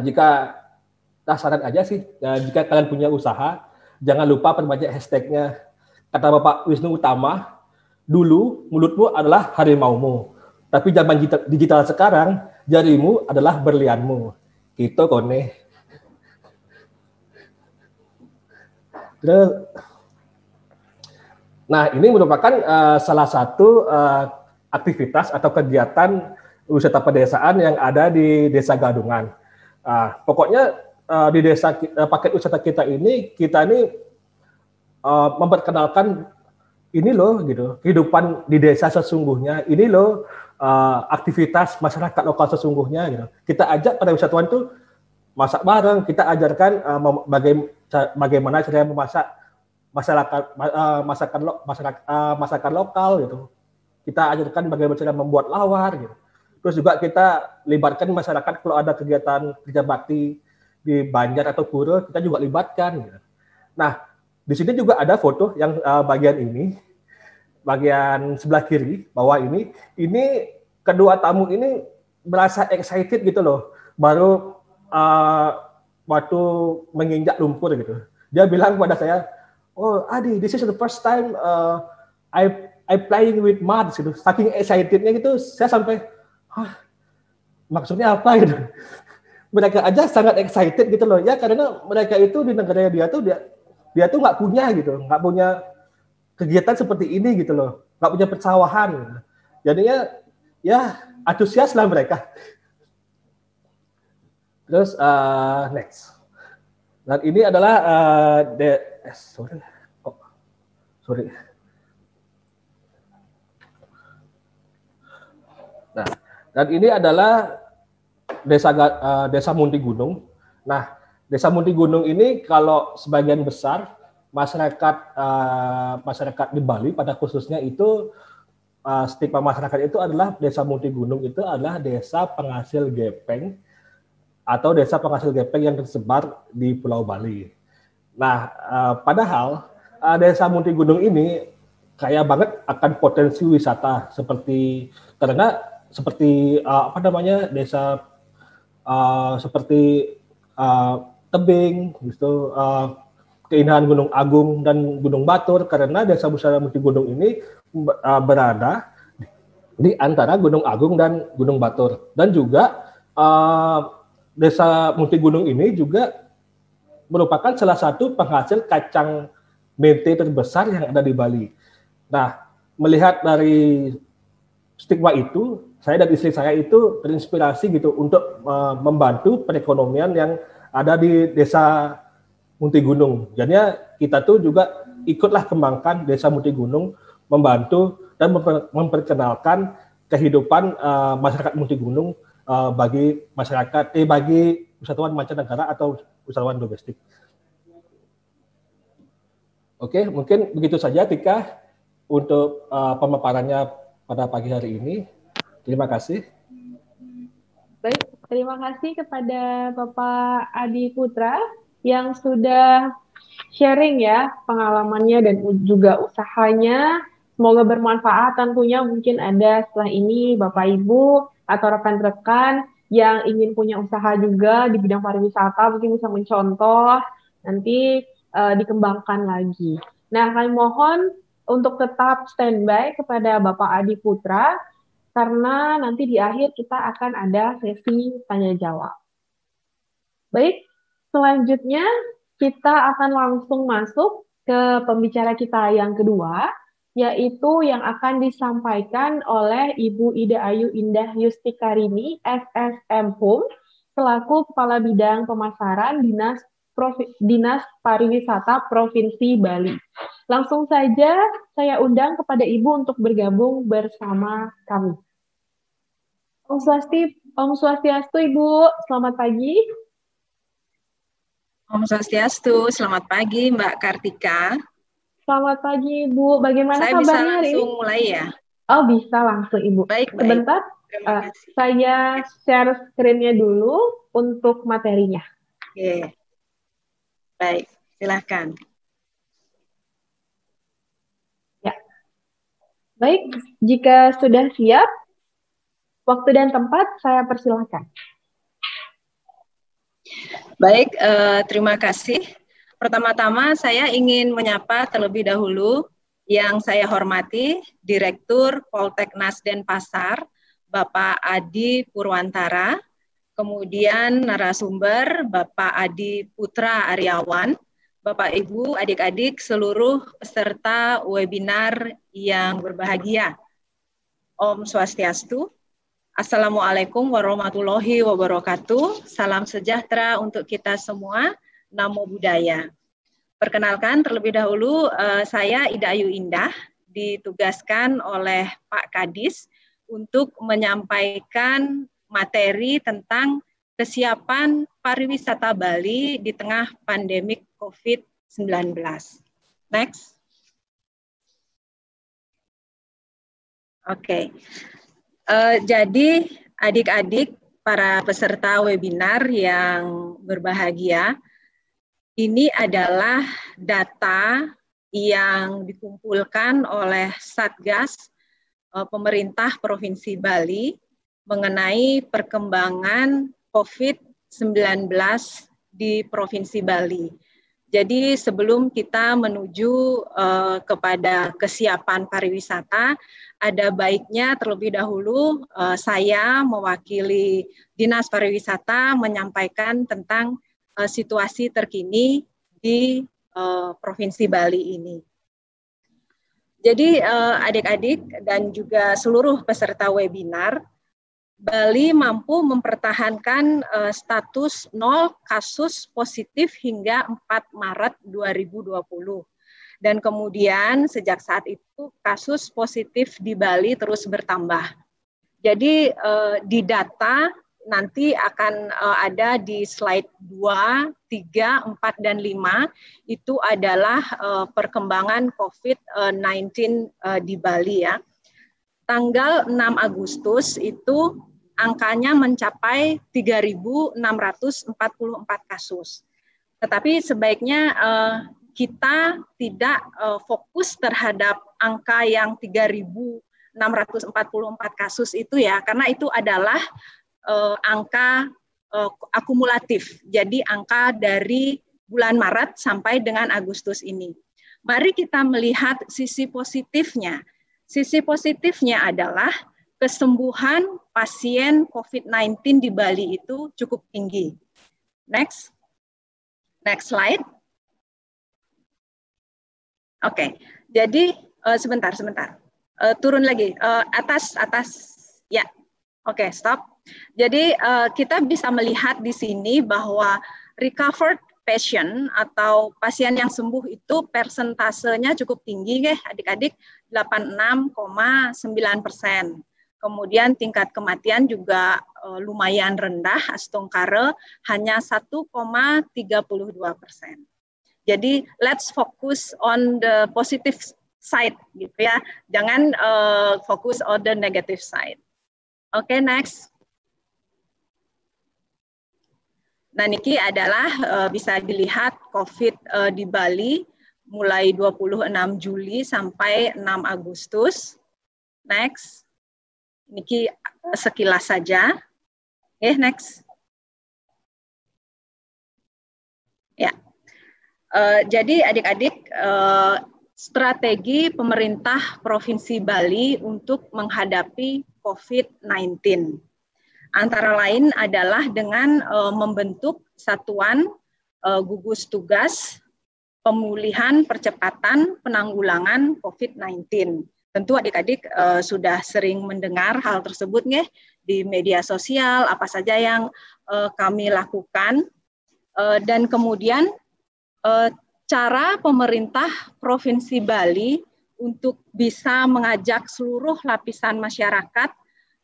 Speaker 3: saran aja sih, jika kalian punya usaha, jangan lupa perbanyak hashtagnya. Kata Bapak Wisnu Utama, dulu mulutmu adalah harimaumu, tapi zaman digital sekarang, jarimu adalah berlianmu. Gitu kone. Nah, ini merupakan salah satu aktivitas atau kegiatan wisata pedesaan yang ada di Desa Gadungan. Pokoknya di desa paket wisata kita ini memperkenalkan ini loh gitu, kehidupan di desa sesungguhnya, ini loh aktivitas masyarakat lokal sesungguhnya gitu. Kita ajak para wisatawan tuh masak bareng, kita ajarkan bagaimana cara memasak masakan lokal gitu. Kita ajarkan bagaimana cara membuat lawar gitu. Terus juga kita libatkan masyarakat kalau ada kegiatan kerja bakti di Banjar atau Pura, kita juga libatkan gitu. Nah, di sini juga ada foto yang bagian sebelah kiri bawah ini kedua tamu ini merasa excited gitu loh, baru waktu menginjak lumpur gitu. Dia bilang kepada saya, "Oh, Adi, this is the first time I playing with mud." Gitu. Saking excitednya gitu, saya sampai, maksudnya apa gitu? Mereka aja sangat excited gitu loh, ya karena mereka itu di negaranya dia tuh nggak punya gitu, nggak punya kegiatan seperti ini gitu loh, nggak punya persawahan. Jadinya ya antusias lah mereka. Terus next. Dan ini adalah sorry. Nah, dan ini adalah Desa Munti Gunung. Nah, Desa Munti Gunung ini kalau sebagian besar masyarakat di Bali pada khususnya itu stigma masyarakat itu adalah Desa Munti Gunung itu adalah desa penghasil gepeng atau desa penghasil gepeng yang tersebar di Pulau Bali. Nah, padahal Desa Munti Gunung ini kaya banget akan potensi wisata desa seperti tebing, gitu, keindahan Gunung Agung dan Gunung Batur, karena Desa Wisata Munti Gunung ini berada di antara Gunung Agung dan Gunung Batur, dan juga Desa Muntigunung ini juga merupakan salah satu penghasil kacang mente terbesar yang ada di Bali. Nah, melihat dari stigma itu, saya dan istri saya itu terinspirasi gitu untuk membantu perekonomian yang ada di Desa Muntigunung. Jadinya kita tuh juga ikutlah kembangkan Desa Muntigunung, membantu dan memperkenalkan kehidupan masyarakat Muntigunung bagi masyarakat, bagi wisatawan mancanegara atau wisatawan domestik. Oke, mungkin begitu saja Tika untuk pemaparannya pada pagi hari ini. Terima kasih.
Speaker 1: Baik, terima kasih kepada Bapak Adi Putra yang sudah sharing ya pengalamannya dan juga usahanya. Semoga bermanfaat tentunya. Mungkin ada setelah ini Bapak Ibu atau rekan-rekan yang ingin punya usaha juga di bidang pariwisata mungkin bisa mencontoh, nanti dikembangkan lagi. Nah, kami mohon untuk tetap standby kepada Bapak Adi Putra karena nanti di akhir kita akan ada sesi tanya jawab. Baik, selanjutnya kita akan langsung masuk ke pembicara kita yang kedua, yaitu yang akan disampaikan oleh Ibu Ida Ayu Indah Yustikarini, SSM Hum, selaku Kepala Bidang Pemasaran Dinas Pariwisata Provinsi Bali. Langsung saja saya undang kepada Ibu untuk bergabung bersama kami. Om Swastiastu Ibu, selamat pagi.
Speaker 4: Om Swastiastu, selamat pagi Mbak Kartika.
Speaker 1: Selamat pagi Ibu, bagaimana
Speaker 4: saya
Speaker 1: kabarnya
Speaker 4: hari ini? Saya bisa langsung mulai ya?
Speaker 1: Oh bisa langsung Ibu.
Speaker 4: Baik.
Speaker 1: Sebentar, saya share screen-nya dulu untuk materinya.
Speaker 4: Oke. Baik, silahkan.
Speaker 1: Ya. Baik, jika sudah siap, waktu dan tempat saya persilahkan.
Speaker 4: Baik, terima kasih. Pertama-tama saya ingin menyapa terlebih dahulu yang saya hormati Direktur Polteknas Denpasar, Bapak Adi Purwantara, kemudian narasumber Bapak Adi Putra Aryawan, Bapak Ibu, adik-adik, seluruh peserta webinar yang berbahagia. Om Swastiastu. Assalamualaikum warahmatullahi wabarakatuh. Salam sejahtera untuk kita semua. Namo Buddhaya. Perkenalkan terlebih dahulu, saya Ida Ayu Indah, ditugaskan oleh Pak Kadis untuk menyampaikan materi tentang kesiapan pariwisata Bali di tengah pandemik COVID-19. Next. Oke. Jadi adik-adik, para peserta webinar yang berbahagia, ini adalah data yang dikumpulkan oleh Satgas pemerintah Provinsi Bali mengenai perkembangan COVID-19 di Provinsi Bali. Jadi sebelum kita menuju kepada kesiapan pariwisata, ada baiknya terlebih dahulu saya mewakili Dinas Pariwisata menyampaikan tentang situasi terkini di Provinsi Bali ini. Jadi adik-adik dan juga seluruh peserta webinar, Bali mampu mempertahankan status 0 kasus positif hingga 4 Maret 2020. Dan kemudian sejak saat itu kasus positif di Bali terus bertambah. Jadi di data nanti akan ada di slide 2, 3, 4, dan 5, itu adalah perkembangan COVID-19 di Bali ya. Tanggal 6 Agustus itu angkanya mencapai 3.644 kasus. Tetapi sebaiknya kita tidak fokus terhadap angka yang 3.644 kasus itu ya, karena itu adalah angka akumulatif, jadi angka dari bulan Maret sampai dengan Agustus ini. Mari kita melihat sisi positifnya. Sisi positifnya adalah kesembuhan pasien COVID-19 di Bali itu cukup tinggi. Next slide. Oke, jadi sebentar. Turun lagi, atas. Ya, oke, stop. Jadi kita bisa melihat di sini bahwa recovered patient atau pasien yang sembuh itu persentasenya cukup tinggi, adik-adik, 86,9%. Kemudian tingkat kematian juga lumayan rendah, Astungkare hanya 1,32%. Jadi let's focus on the positive side, gitu ya. Jangan fokus on the negative side. Oke, next. Nah, niki adalah bisa dilihat COVID di Bali mulai 26 Juli sampai 6 Agustus. Next. Niki sekilas saja. Next. Ya. Jadi adik-adik, strategi pemerintah Provinsi Bali untuk menghadapi COVID-19. Antara lain adalah dengan membentuk satuan gugus tugas pemulihan percepatan penanggulangan COVID-19. Tentu adik-adik sudah sering mendengar hal tersebut di media sosial, apa saja yang kami lakukan. Dan kemudian cara pemerintah Provinsi Bali untuk bisa mengajak seluruh lapisan masyarakat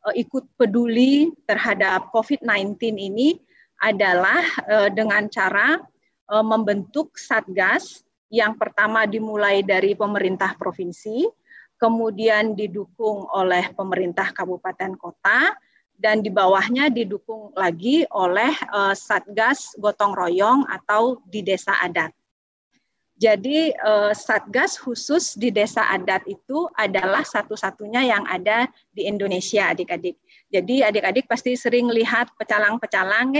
Speaker 4: ikut peduli terhadap COVID-19 ini adalah dengan cara membentuk satgas yang pertama dimulai dari pemerintah provinsi, kemudian didukung oleh pemerintah kabupaten kota, dan di bawahnya didukung lagi oleh satgas gotong royong atau di desa adat. Jadi satgas khusus di desa adat itu adalah satu-satunya yang ada di Indonesia, adik-adik. Jadi adik-adik pasti sering lihat pecalang-pecalang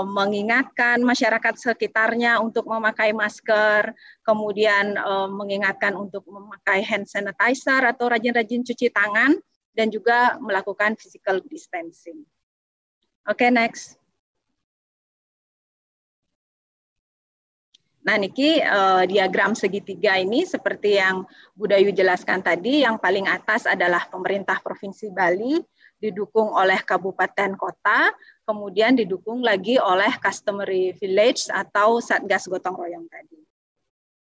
Speaker 4: mengingatkan masyarakat sekitarnya untuk memakai masker, kemudian mengingatkan untuk memakai hand sanitizer atau rajin-rajin cuci tangan, dan juga melakukan physical distancing. Oke, next. Nah, niki diagram segitiga ini seperti yang Bu Dayu jelaskan tadi, yang paling atas adalah pemerintah Provinsi Bali, didukung oleh kabupaten kota, kemudian didukung lagi oleh customary village atau satgas gotong royong tadi.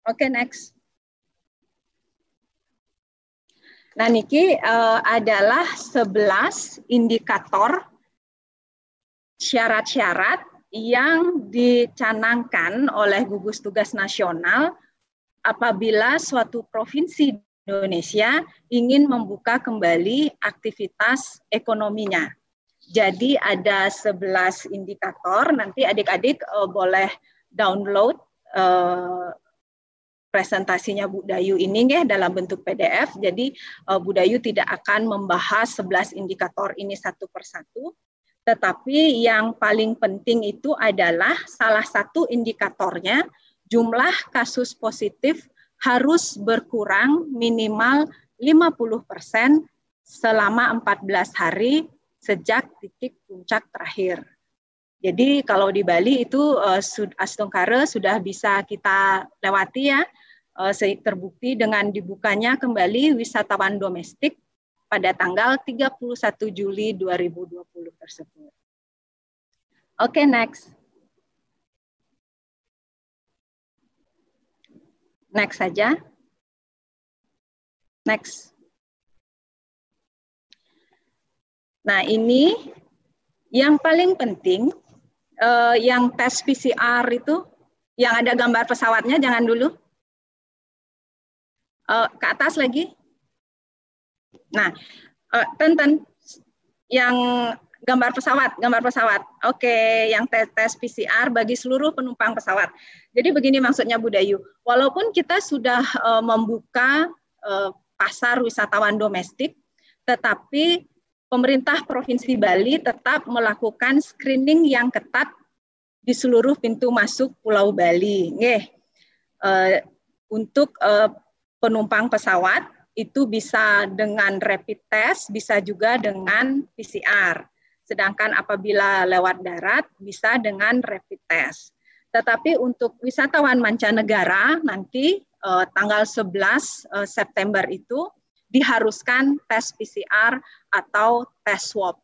Speaker 4: Oke, next. Nah, niki adalah 11 indikator syarat-syarat yang dicanangkan oleh gugus tugas nasional apabila suatu provinsi Indonesia ingin membuka kembali aktivitas ekonominya. Jadi ada 11 indikator, nanti adik-adik boleh download presentasinya Bu Dayu ini dalam bentuk PDF. Jadi Bu Dayu tidak akan membahas 11 indikator ini satu persatu, tetapi yang paling penting itu adalah salah satu indikatornya jumlah kasus positif harus berkurang minimal 50% selama 14 hari sejak titik puncak terakhir. Jadi kalau di Bali itu Astungkare sudah bisa kita lewati ya, terbukti dengan dibukanya kembali wisatawan domestik pada tanggal 31 Juli 2020 tersebut. Oke, next. Next saja. Next. Nah, ini yang paling penting, yang tes PCR itu, yang ada gambar pesawatnya, jangan dulu. Ke atas lagi. Nah, Tenten, yang gambar pesawat. Oke, yang tes PCR bagi seluruh penumpang pesawat. Jadi begini maksudnya Bu Dayu, walaupun kita sudah membuka pasar wisatawan domestik, tetapi pemerintah Provinsi Bali tetap melakukan screening yang ketat di seluruh pintu masuk Pulau Bali. Untuk penumpang pesawat, itu bisa dengan rapid test, bisa juga dengan PCR. Sedangkan apabila lewat darat, bisa dengan rapid test. Tetapi untuk wisatawan mancanegara, nanti tanggal 11 September itu diharuskan tes PCR atau tes swab.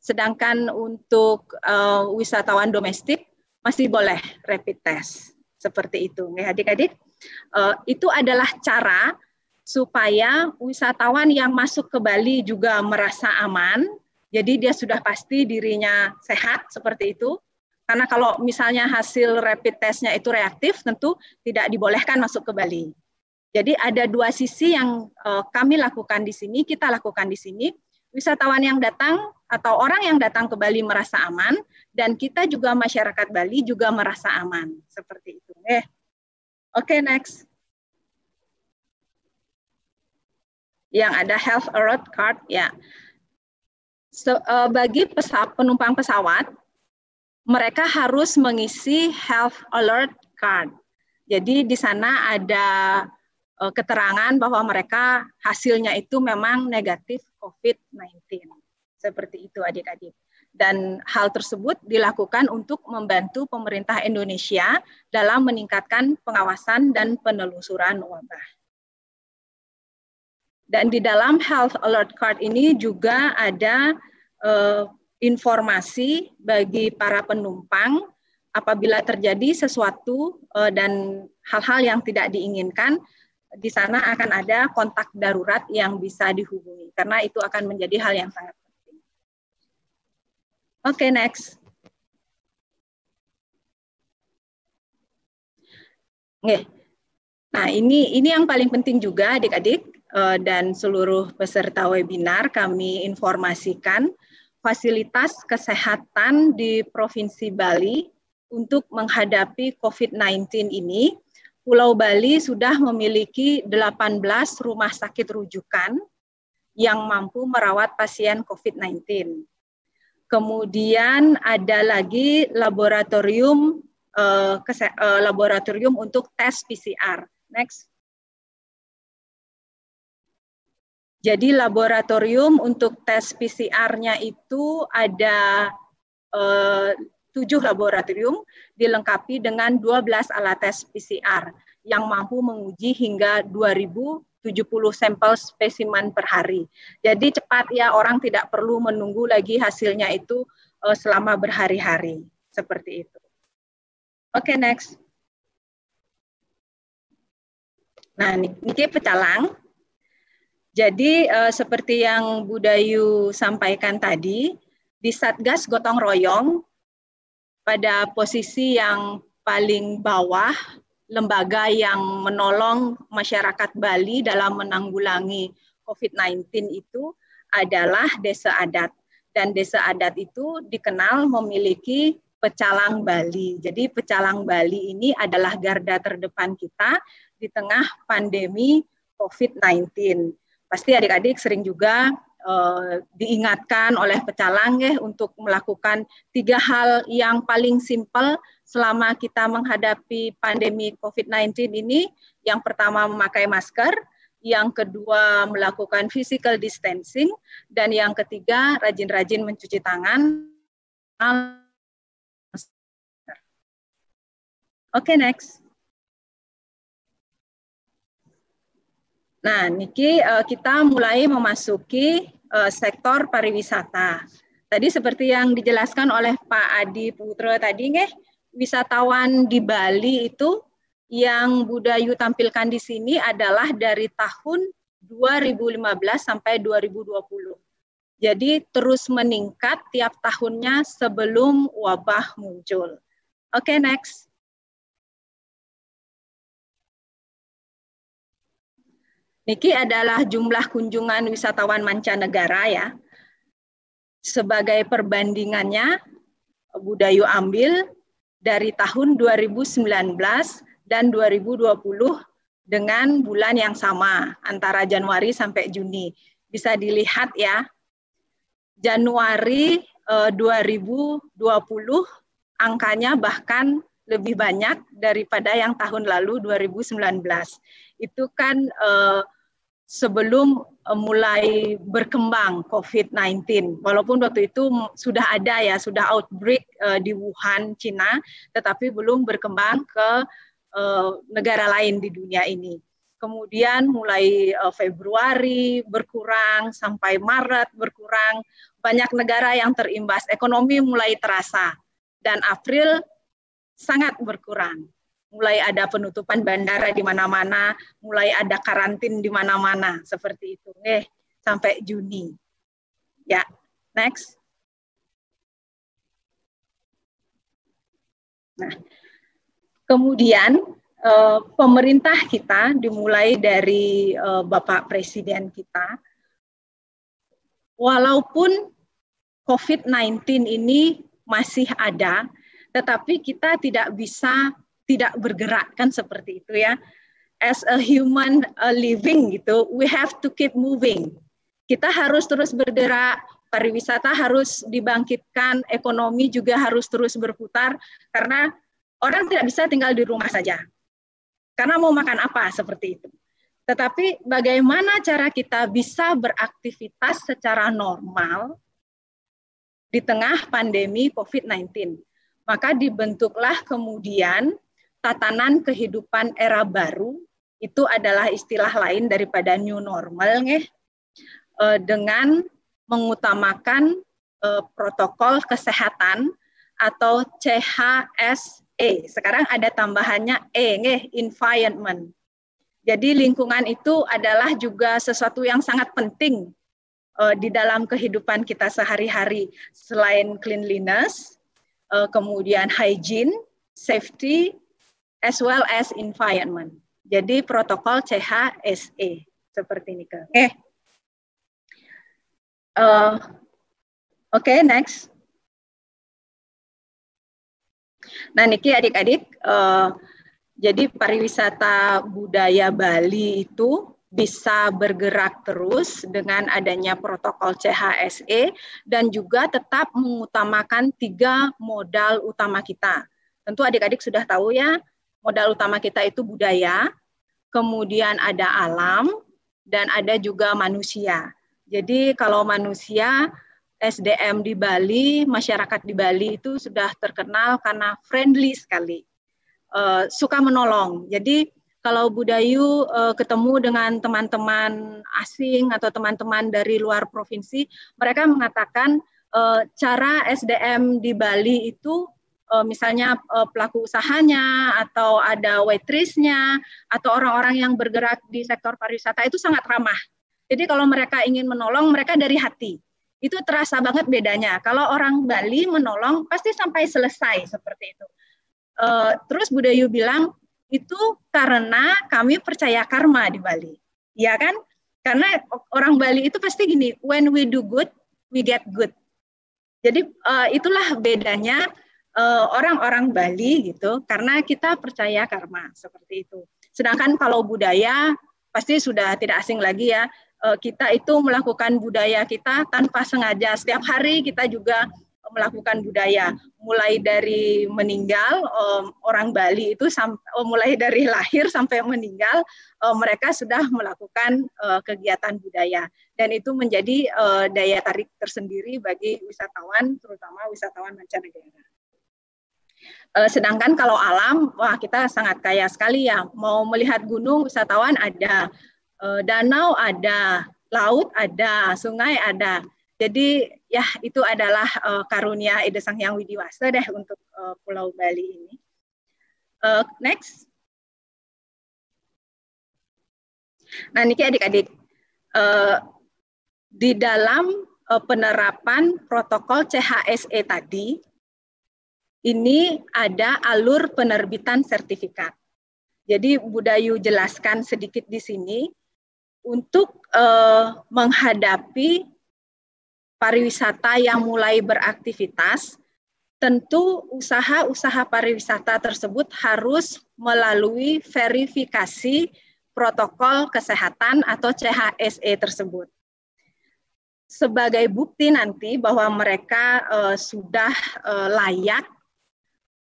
Speaker 4: Sedangkan untuk wisatawan domestik masih boleh rapid test. Seperti itu, ya adik-adik. Itu adalah cara supaya wisatawan yang masuk ke Bali juga merasa aman. Jadi dia sudah pasti dirinya sehat, seperti itu. Karena kalau misalnya hasil rapid test-nya itu reaktif, tentu tidak dibolehkan masuk ke Bali. Jadi ada dua sisi yang kami lakukan di sini, kita lakukan di sini. Wisatawan yang datang atau orang yang datang ke Bali merasa aman, dan kita juga masyarakat Bali juga merasa aman. Seperti itu. Oke, next. Yang ada health alert card, ya. Bagi penumpang pesawat, mereka harus mengisi health alert card. Jadi di sana ada keterangan bahwa mereka hasilnya itu memang negatif COVID-19. Seperti itu adik-adik. Dan hal tersebut dilakukan untuk membantu pemerintah Indonesia dalam meningkatkan pengawasan dan penelusuran wabah. Dan di dalam health alert card ini juga ada informasi bagi para penumpang apabila terjadi sesuatu dan hal-hal yang tidak diinginkan, di sana akan ada kontak darurat yang bisa dihubungi, karena itu akan menjadi hal yang sangat penting. Oke, next. Nah, ini yang paling penting juga adik-adik dan seluruh peserta webinar, kami informasikan fasilitas kesehatan di Provinsi Bali untuk menghadapi COVID-19 ini. Pulau Bali sudah memiliki 18 rumah sakit rujukan yang mampu merawat pasien COVID-19. Kemudian ada lagi laboratorium laboratorium untuk tes PCR. Next. Jadi laboratorium untuk tes PCR-nya itu ada 7 laboratorium dilengkapi dengan 12 alat tes PCR yang mampu menguji hingga 2070 sampel spesimen per hari. Jadi cepat ya, orang tidak perlu menunggu lagi hasilnya itu selama berhari-hari. Seperti itu. Oke, next. Nah, niki pecalang. Jadi seperti yang Bu Dayu sampaikan tadi, di Satgas Gotong Royong, pada posisi yang paling bawah, lembaga yang menolong masyarakat Bali dalam menanggulangi COVID-19 itu adalah Desa Adat. Dan Desa Adat itu dikenal memiliki pecalang Bali. Jadi pecalang Bali ini adalah garda terdepan kita di tengah pandemi COVID-19. Pasti adik-adik sering juga diingatkan oleh pecalang ya untuk melakukan 3 hal yang paling simpel selama kita menghadapi pandemi COVID-19 ini. Yang pertama memakai masker, yang kedua melakukan physical distancing, dan yang ketiga rajin-rajin mencuci tangan. Oke, next. Nah, niki kita mulai memasuki sektor pariwisata. Tadi seperti yang dijelaskan oleh Pak Adi Putro tadi, wisatawan di Bali itu yang Bu Dayu tampilkan di sini adalah dari tahun 2015 sampai 2020. Jadi terus meningkat tiap tahunnya sebelum wabah muncul. Oke, next. Niki adalah jumlah kunjungan wisatawan mancanegara ya. Sebagai perbandingannya, Bu Dayu ambil dari tahun 2019 dan 2020 dengan bulan yang sama, antara Januari sampai Juni. Bisa dilihat ya, Januari 2020 angkanya bahkan lebih banyak daripada yang tahun lalu 2019. Itu kan sebelum mulai berkembang COVID-19. Walaupun waktu itu sudah ada ya, sudah outbreak di Wuhan, Cina, tetapi belum berkembang ke negara lain di dunia ini. Kemudian mulai Februari berkurang, sampai Maret berkurang, banyak negara yang terimbas, ekonomi mulai terasa. Dan April sangat berkurang. Mulai ada penutupan bandara di mana-mana, mulai ada karantin di mana-mana, seperti itu. Sampai Juni. Ya, next. Nah, kemudian pemerintah kita dimulai dari Bapak Presiden kita, walaupun COVID-19 ini masih ada, tetapi kita tidak bisa tidak bergerak, kan seperti itu ya. As a human living gitu, we have to keep moving. Kita harus terus bergerak, pariwisata harus dibangkitkan, ekonomi juga harus terus berputar, karena orang tidak bisa tinggal di rumah saja. Karena mau makan apa, seperti itu. Tetapi bagaimana cara kita bisa beraktivitas secara normal di tengah pandemi COVID-19? Maka dibentuklah kemudian tatanan kehidupan era baru, itu adalah istilah lain daripada new normal, dengan mengutamakan protokol kesehatan atau CHSE. Sekarang ada tambahannya environment. Jadi lingkungan itu adalah juga sesuatu yang sangat penting di dalam kehidupan kita sehari-hari. Selain cleanliness, kemudian hygiene, safety, as well as environment. Jadi protokol CHSE seperti ini. Oke, next. Nah, niki adik-adik, jadi pariwisata budaya Bali itu bisa bergerak terus dengan adanya protokol CHSE dan juga tetap mengutamakan 3 modal utama kita. Tentu adik-adik sudah tahu ya, modal utama kita itu budaya, kemudian ada alam, dan ada juga manusia. Jadi kalau manusia, SDM di Bali, masyarakat di Bali itu sudah terkenal karena friendly sekali, suka menolong. Jadi kalau Budayu ketemu dengan teman-teman asing atau teman-teman dari luar provinsi, mereka mengatakan cara SDM di Bali itu misalnya pelaku usahanya atau ada waitressnya atau orang-orang yang bergerak di sektor pariwisata itu sangat ramah. Jadi kalau mereka ingin menolong, mereka dari hati. Itu terasa banget bedanya. Kalau orang Bali menolong pasti sampai selesai seperti itu. Terus Budayu bilang itu karena kami percaya karma di Bali, ya kan? Karena orang Bali itu pasti gini, when we do good, we get good. Jadi itulah bedanya orang-orang Bali gitu, karena kita percaya karma seperti itu. Sedangkan kalau budaya pasti sudah tidak asing lagi ya, kita itu melakukan budaya kita tanpa sengaja. Setiap hari kita juga melakukan budaya, mulai dari meninggal orang Bali itu mulai dari lahir sampai meninggal mereka sudah melakukan kegiatan budaya, dan itu menjadi daya tarik tersendiri bagi wisatawan, terutama wisatawan mancanegara. Sedangkan kalau alam, wah kita sangat kaya sekali ya. Mau melihat gunung, wisatawan ada, danau ada, laut ada, sungai ada. Jadi ya itu adalah karunia Ida Sang Hyang Widiwasa deh untuk Pulau Bali ini. Next. Nah niki adik-adik, di dalam penerapan protokol CHSE tadi, ini ada alur penerbitan sertifikat. Jadi Budayu jelaskan sedikit di sini untuk menghadapi pariwisata yang mulai beraktivitas, tentu usaha-usaha pariwisata tersebut harus melalui verifikasi protokol kesehatan atau CHSE tersebut. Sebagai bukti nanti bahwa mereka sudah layak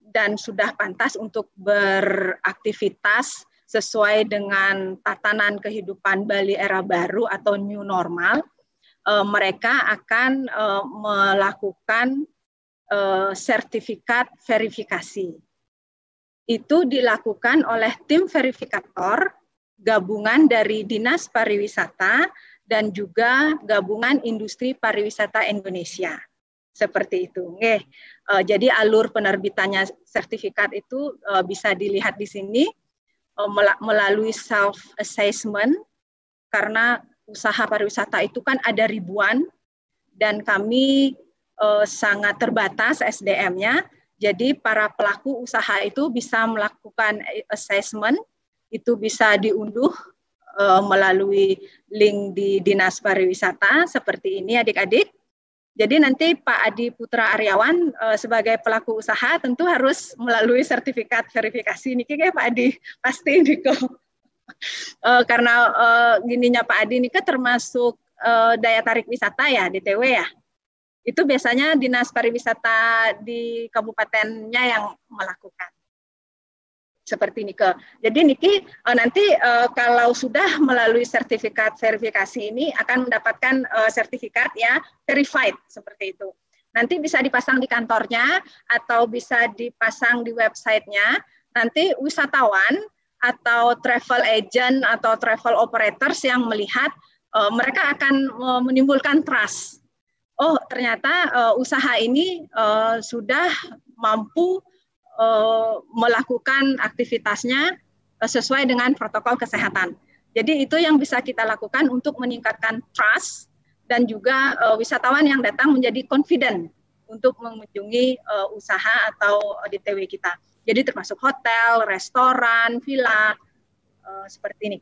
Speaker 4: dan sudah pantas untuk beraktivitas sesuai dengan tatanan kehidupan Bali era baru atau new normal, mereka akan melakukan sertifikat verifikasi. Itu dilakukan oleh tim verifikator gabungan dari Dinas Pariwisata dan juga gabungan Industri Pariwisata Indonesia. Seperti itu. Jadi alur penerbitannya sertifikat itu bisa dilihat di sini melalui self-assessment, karena usaha pariwisata itu kan ada ribuan dan kami sangat terbatas SDM-nya. Jadi para pelaku usaha itu bisa melakukan assessment, itu bisa diunduh melalui link di Dinas Pariwisata seperti ini adik-adik. Jadi nanti Pak Adi Putra Aryawan sebagai pelaku usaha tentu harus melalui sertifikat verifikasi. Niki Pak Adi pasti Niko. Karena gininya Pak Adi ini kan termasuk daya tarik wisata ya, DTW ya. Itu biasanya Dinas Pariwisata di kabupatennya yang melakukan. Seperti Nike. Jadi Niki nanti kalau sudah melalui sertifikat verifikasi ini akan mendapatkan sertifikat ya verified seperti itu. Nanti bisa dipasang di kantornya atau bisa dipasang di websitenya. Nanti wisatawan atau travel agent atau travel operators yang melihat mereka akan menimbulkan trust. Oh ternyata usaha ini sudah mampu melakukan aktivitasnya sesuai dengan protokol kesehatan. Jadi itu yang bisa kita lakukan untuk meningkatkan trust dan juga wisatawan yang datang menjadi confident untuk mengunjungi usaha atau DTW kita. Jadi termasuk hotel, restoran, villa, seperti ini.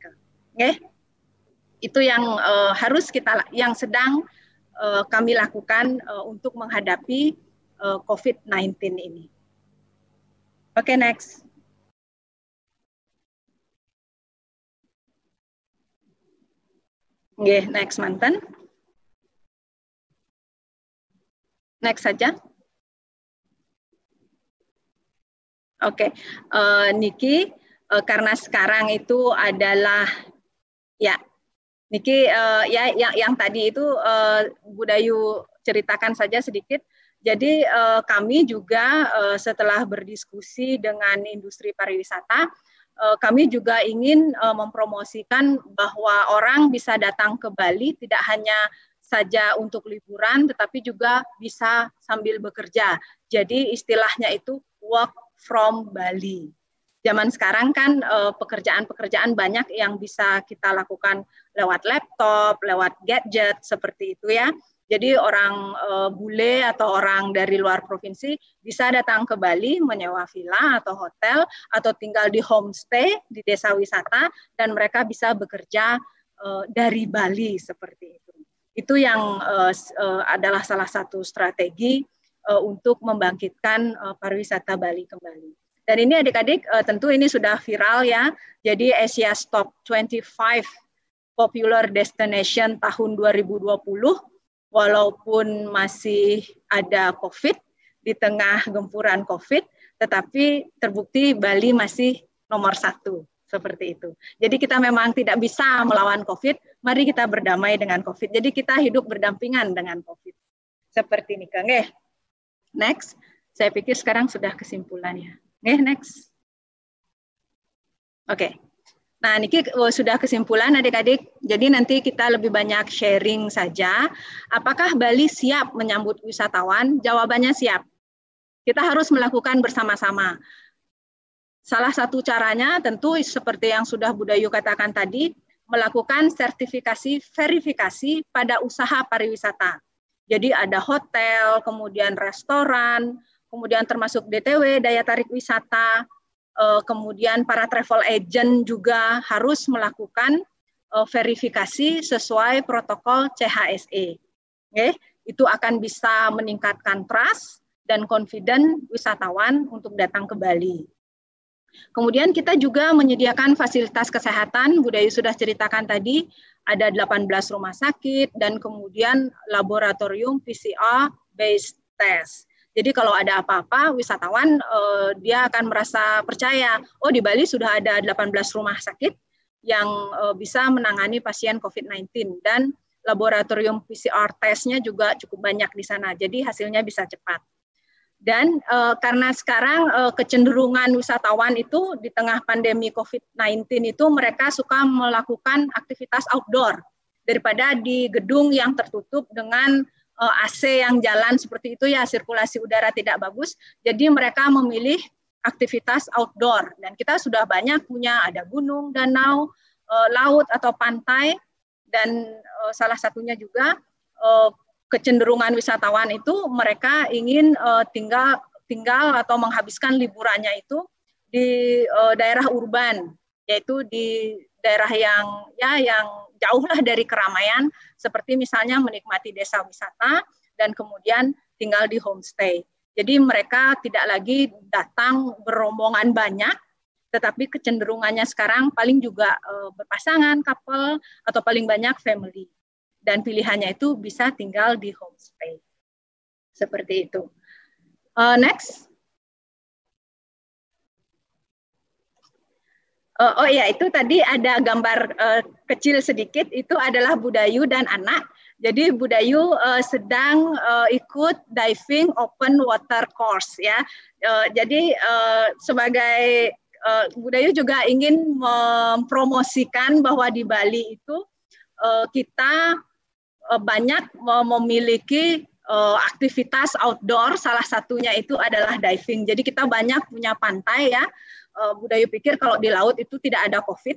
Speaker 4: Itu yang harus yang sedang kami lakukan untuk menghadapi COVID-19 ini. Oke, next. Next mantan. Next saja. Oke, Niki, karena sekarang itu adalah ya, Niki ya yang tadi itu Bu Dayu ceritakan saja sedikit. Jadi kami juga setelah berdiskusi dengan industri pariwisata, kami juga ingin mempromosikan bahwa orang bisa datang ke Bali tidak hanya saja untuk liburan, tetapi juga bisa sambil bekerja. Jadi istilahnya itu work from Bali. Zaman sekarang kan pekerjaan-pekerjaan banyak yang bisa kita lakukan lewat laptop, lewat gadget, seperti itu ya. Jadi orang bule atau orang dari luar provinsi bisa datang ke Bali, menyewa villa atau hotel, atau tinggal di homestay di desa wisata, dan mereka bisa bekerja dari Bali seperti itu. Itu yang adalah salah satu strategi untuk membangkitkan pariwisata Bali kembali. Dan ini adik-adik tentu ini sudah viral ya, jadi Asia's Top 25 Popular Destination tahun 2020, walaupun masih ada COVID, di tengah gempuran COVID, tetapi terbukti Bali masih nomor 1, seperti itu. Jadi kita memang tidak bisa melawan COVID, mari kita berdamai dengan COVID. Jadi kita hidup berdampingan dengan COVID. Seperti ini, Kang. Next, saya pikir sekarang sudah kesimpulannya. Next. Oke. Nah, ini sudah kesimpulan adik-adik, jadi nanti kita lebih banyak sharing saja. Apakah Bali siap menyambut wisatawan? Jawabannya siap. Kita harus melakukan bersama-sama. Salah satu caranya tentu seperti yang sudah Bu Dayu katakan tadi, melakukan sertifikasi verifikasi pada usaha pariwisata. Jadi ada hotel, kemudian restoran, kemudian termasuk DTW, daya tarik wisata, kemudian para travel agent juga harus melakukan verifikasi sesuai protokol CHSE. Itu akan bisa meningkatkan trust dan confident wisatawan untuk datang ke Bali. Kemudian kita juga menyediakan fasilitas kesehatan, Bu Dayu sudah ceritakan tadi, ada 18 rumah sakit dan kemudian laboratorium PCR based test. Jadi kalau ada apa-apa, wisatawan dia akan merasa percaya, oh di Bali sudah ada 18 rumah sakit yang bisa menangani pasien COVID-19 dan laboratorium PCR testnya juga cukup banyak di sana. Jadi hasilnya bisa cepat. Dan karena sekarang kecenderungan wisatawan itu di tengah pandemi COVID-19 itu mereka suka melakukan aktivitas outdoor daripada di gedung yang tertutup dengan AC yang jalan seperti itu ya, sirkulasi udara tidak bagus. Jadi mereka memilih aktivitas outdoor dan kita sudah banyak punya, ada gunung, danau, laut atau pantai, dan salah satunya juga kecenderungan wisatawan itu mereka ingin tinggal atau menghabiskan liburannya itu di daerah urban, yaitu di daerah yang jauh lah dari keramaian, seperti misalnya menikmati desa wisata dan kemudian tinggal di homestay. Jadi mereka tidak lagi datang berombongan banyak, tetapi kecenderungannya sekarang paling juga berpasangan, couple, atau paling banyak family. Dan pilihannya itu bisa tinggal di homestay. Seperti itu. Next. Oh ya, itu tadi ada gambar kecil sedikit, itu adalah Budayu dan anak. Jadi Budayu sedang ikut diving open water course ya. Jadi sebagai Budayu juga ingin mempromosikan bahwa di Bali itu kita banyak memiliki aktivitas outdoor, salah satunya itu adalah diving. Jadi kita banyak punya pantai ya. Budayu pikir kalau di laut itu tidak ada COVID.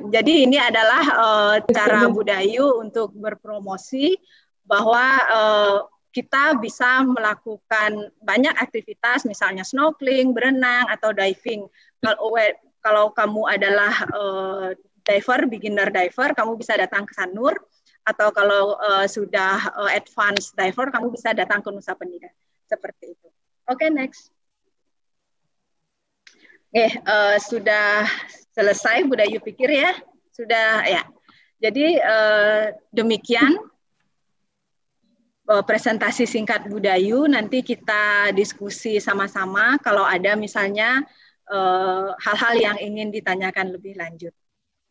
Speaker 4: Jadi ini adalah cara Budayu untuk berpromosi bahwa kita bisa melakukan banyak aktivitas, misalnya snorkeling, berenang, atau diving. Kalau kamu adalah diver, beginner diver, kamu bisa datang ke Sanur, atau kalau sudah advanced diver, kamu bisa datang ke Nusa Penida. Seperti itu. Oke, next. Sudah selesai Budayu pikir ya, sudah ya. Jadi demikian presentasi singkat Budayu. Nanti kita diskusi sama-sama kalau ada misalnya hal-hal yang ingin ditanyakan lebih lanjut.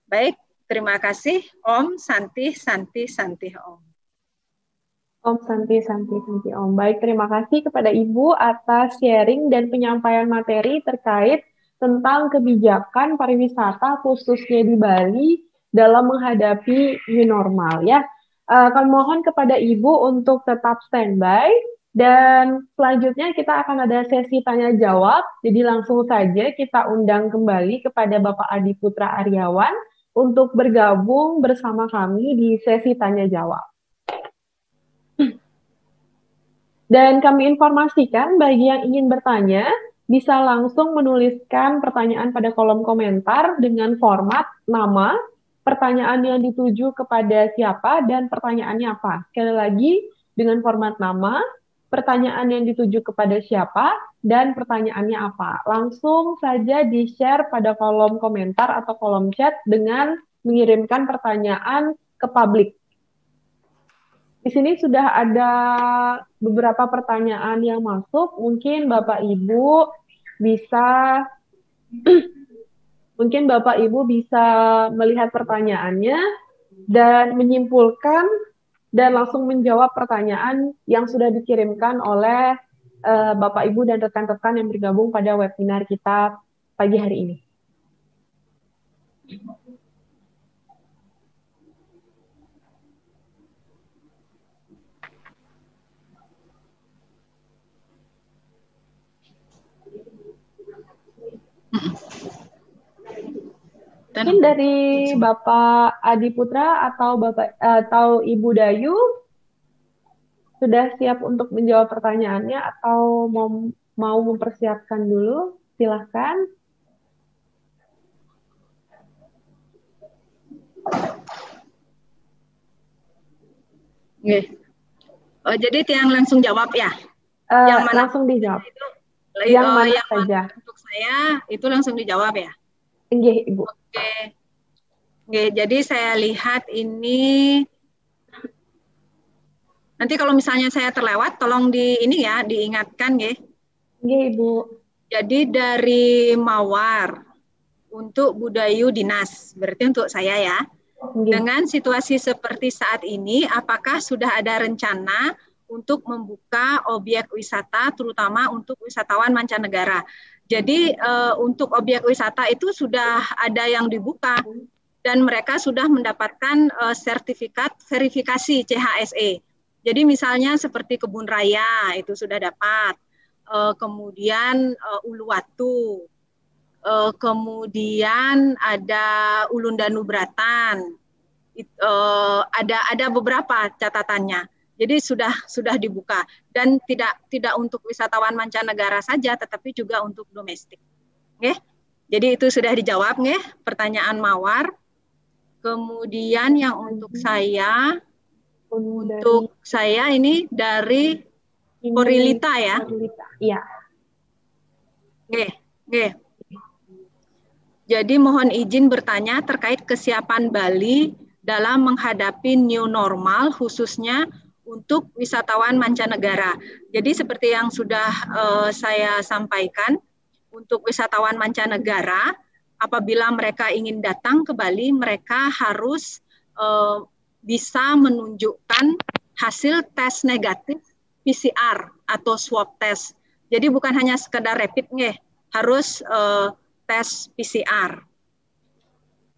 Speaker 4: Baik, terima kasih. Om Santi Santi Santi Om.
Speaker 1: Om Santi Santi Santi Om. Baik, terima kasih kepada Ibu atas sharing dan penyampaian materi terkait tentang kebijakan pariwisata khususnya di Bali dalam menghadapi new normal ya. Kami mohon kepada Ibu untuk tetap standby dan selanjutnya kita akan ada sesi tanya jawab. Jadi langsung saja kita undang kembali kepada Bapak Adi Putra Aryawan untuk bergabung bersama kami di sesi tanya jawab. Dan kami informasikan bagi yang ingin bertanya bisa langsung menuliskan pertanyaan pada kolom komentar dengan format nama, pertanyaan yang dituju kepada siapa, dan pertanyaannya apa. Sekali lagi, dengan format nama, pertanyaan yang dituju kepada siapa, dan pertanyaannya apa. Langsung saja di-share pada kolom komentar atau kolom chat dengan mengirimkan pertanyaan ke publik. Di sini sudah ada beberapa pertanyaan yang masuk. Mungkin Bapak Ibu bisa melihat pertanyaannya dan menyimpulkan dan langsung menjawab pertanyaan yang sudah dikirimkan oleh Bapak Ibu dan rekan-rekan yang bergabung pada webinar kita pagi hari ini. Mungkin dari Bapak Adi Putra atau Ibu Dayu sudah siap untuk menjawab pertanyaannya atau mau mempersiapkan dulu? Silahkan.
Speaker 4: Jadi yang langsung jawab ya?
Speaker 1: Yang mana? Langsung dijawab. Yang mana saja?
Speaker 4: Untuk saya itu langsung dijawab ya?
Speaker 1: Nggih, Ibu.
Speaker 4: Oke, jadi saya lihat ini Nanti kalau misalnya saya terlewat, tolong diingatkan ya.
Speaker 1: Nggih, Ibu.
Speaker 4: Jadi dari Mawar untuk Budayu Dinas, berarti untuk saya ya.
Speaker 1: Nggih.
Speaker 4: Dengan situasi seperti saat ini, apakah sudah ada rencana untuk membuka objek wisata, terutama untuk wisatawan mancanegara? Jadi untuk objek wisata itu sudah ada yang dibuka dan mereka sudah mendapatkan sertifikat verifikasi CHSE. Jadi misalnya seperti Kebun Raya itu sudah dapat, kemudian Uluwatu, kemudian ada Ulun Danu Bratan, ada beberapa catatannya. Jadi sudah dibuka dan tidak untuk wisatawan mancanegara saja, tetapi juga untuk domestik. Nggih. Jadi itu sudah dijawab nggih pertanyaan Mawar. Kemudian yang untuk saya ini dari Korilita ya.
Speaker 1: Iya.
Speaker 4: Nggih. Jadi mohon izin bertanya terkait kesiapan Bali dalam menghadapi new normal khususnya untuk wisatawan mancanegara. Jadi seperti yang sudah saya sampaikan, untuk wisatawan mancanegara, apabila mereka ingin datang ke Bali, mereka harus bisa menunjukkan hasil tes negatif PCR atau swab test. Jadi bukan hanya sekedar rapid harus tes PCR.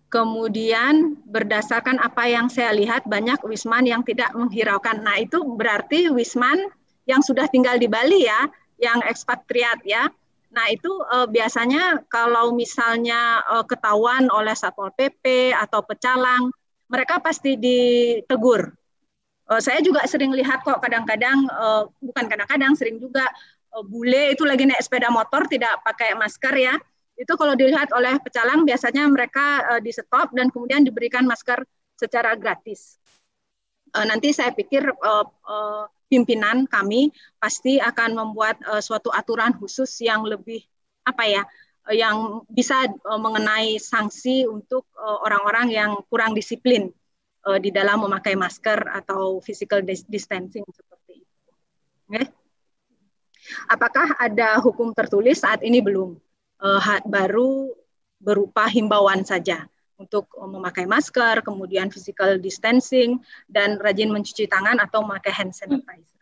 Speaker 4: Kemudian berdasarkan apa yang saya lihat banyak wisman yang tidak menghiraukan. Nah itu berarti wisman yang sudah tinggal di Bali ya, yang ekspatriat ya. Nah itu biasanya kalau misalnya ketahuan oleh Satpol PP atau pecalang, mereka pasti ditegur. Saya juga sering lihat kok kadang-kadang, bukan kadang-kadang, sering juga bule itu lagi naik sepeda motor tidak pakai masker ya. Itu kalau dilihat oleh pecalang biasanya mereka di stop dan kemudian diberikan masker secara gratis. Nanti saya pikir pimpinan kami pasti akan membuat suatu aturan khusus yang lebih yang bisa mengenai sanksi untuk orang-orang yang kurang disiplin di dalam memakai masker atau physical distancing seperti itu. Okay. Apakah ada hukum tertulis? Saat ini belum. Baru berupa himbauan saja untuk memakai masker, kemudian physical distancing, dan rajin mencuci tangan atau memakai hand sanitizer.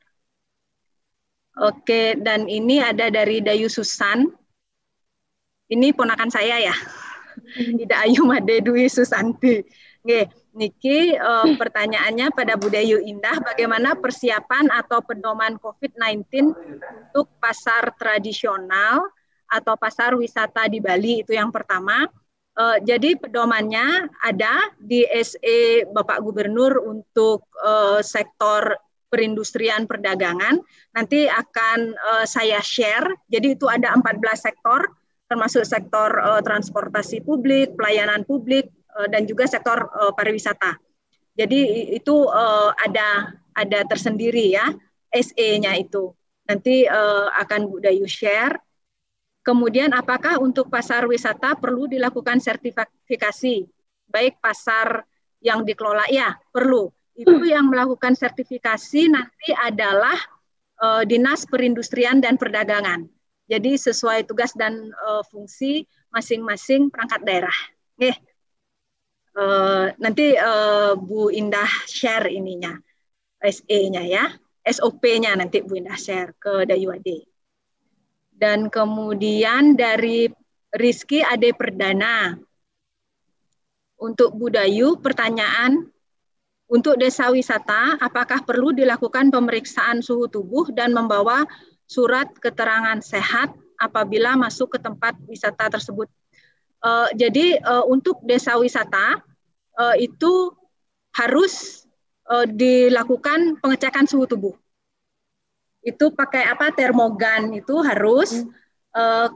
Speaker 4: Oke, dan ini ada dari Dayu Susan. Ini ponakan saya ya, Ida Ayu Made Dwi Susanti. Oke, niki pertanyaannya pada Bu Dayu Indah, bagaimana persiapan atau pedoman COVID-19 untuk pasar tradisional atau pasar wisata di Bali, itu yang pertama. Jadi pedomannya ada di SE Bapak Gubernur untuk sektor perindustrian perdagangan. Nanti akan saya share. Jadi itu ada 14 sektor, termasuk sektor transportasi publik, pelayanan publik, dan juga sektor pariwisata. Jadi itu ada tersendiri ya SE-nya itu. Nanti akan Bu Dayu share. Kemudian apakah untuk pasar wisata perlu dilakukan sertifikasi? Baik pasar yang dikelola, ya perlu. Itu yang melakukan sertifikasi nanti adalah Dinas Perindustrian dan Perdagangan. Jadi sesuai tugas dan fungsi masing-masing perangkat daerah. Nanti Bu Indah share ininya, SE-nya ya, SOP-nya nanti Bu Indah share ke Dayu Ade. Dan kemudian dari Rizky Ade Perdana. Untuk Bu Dayu, pertanyaan, untuk desa wisata, apakah perlu dilakukan pemeriksaan suhu tubuh dan membawa surat keterangan sehat apabila masuk ke tempat wisata tersebut? Jadi untuk desa wisata, itu harus dilakukan pengecekan suhu tubuh. Itu pakai termogan itu harus,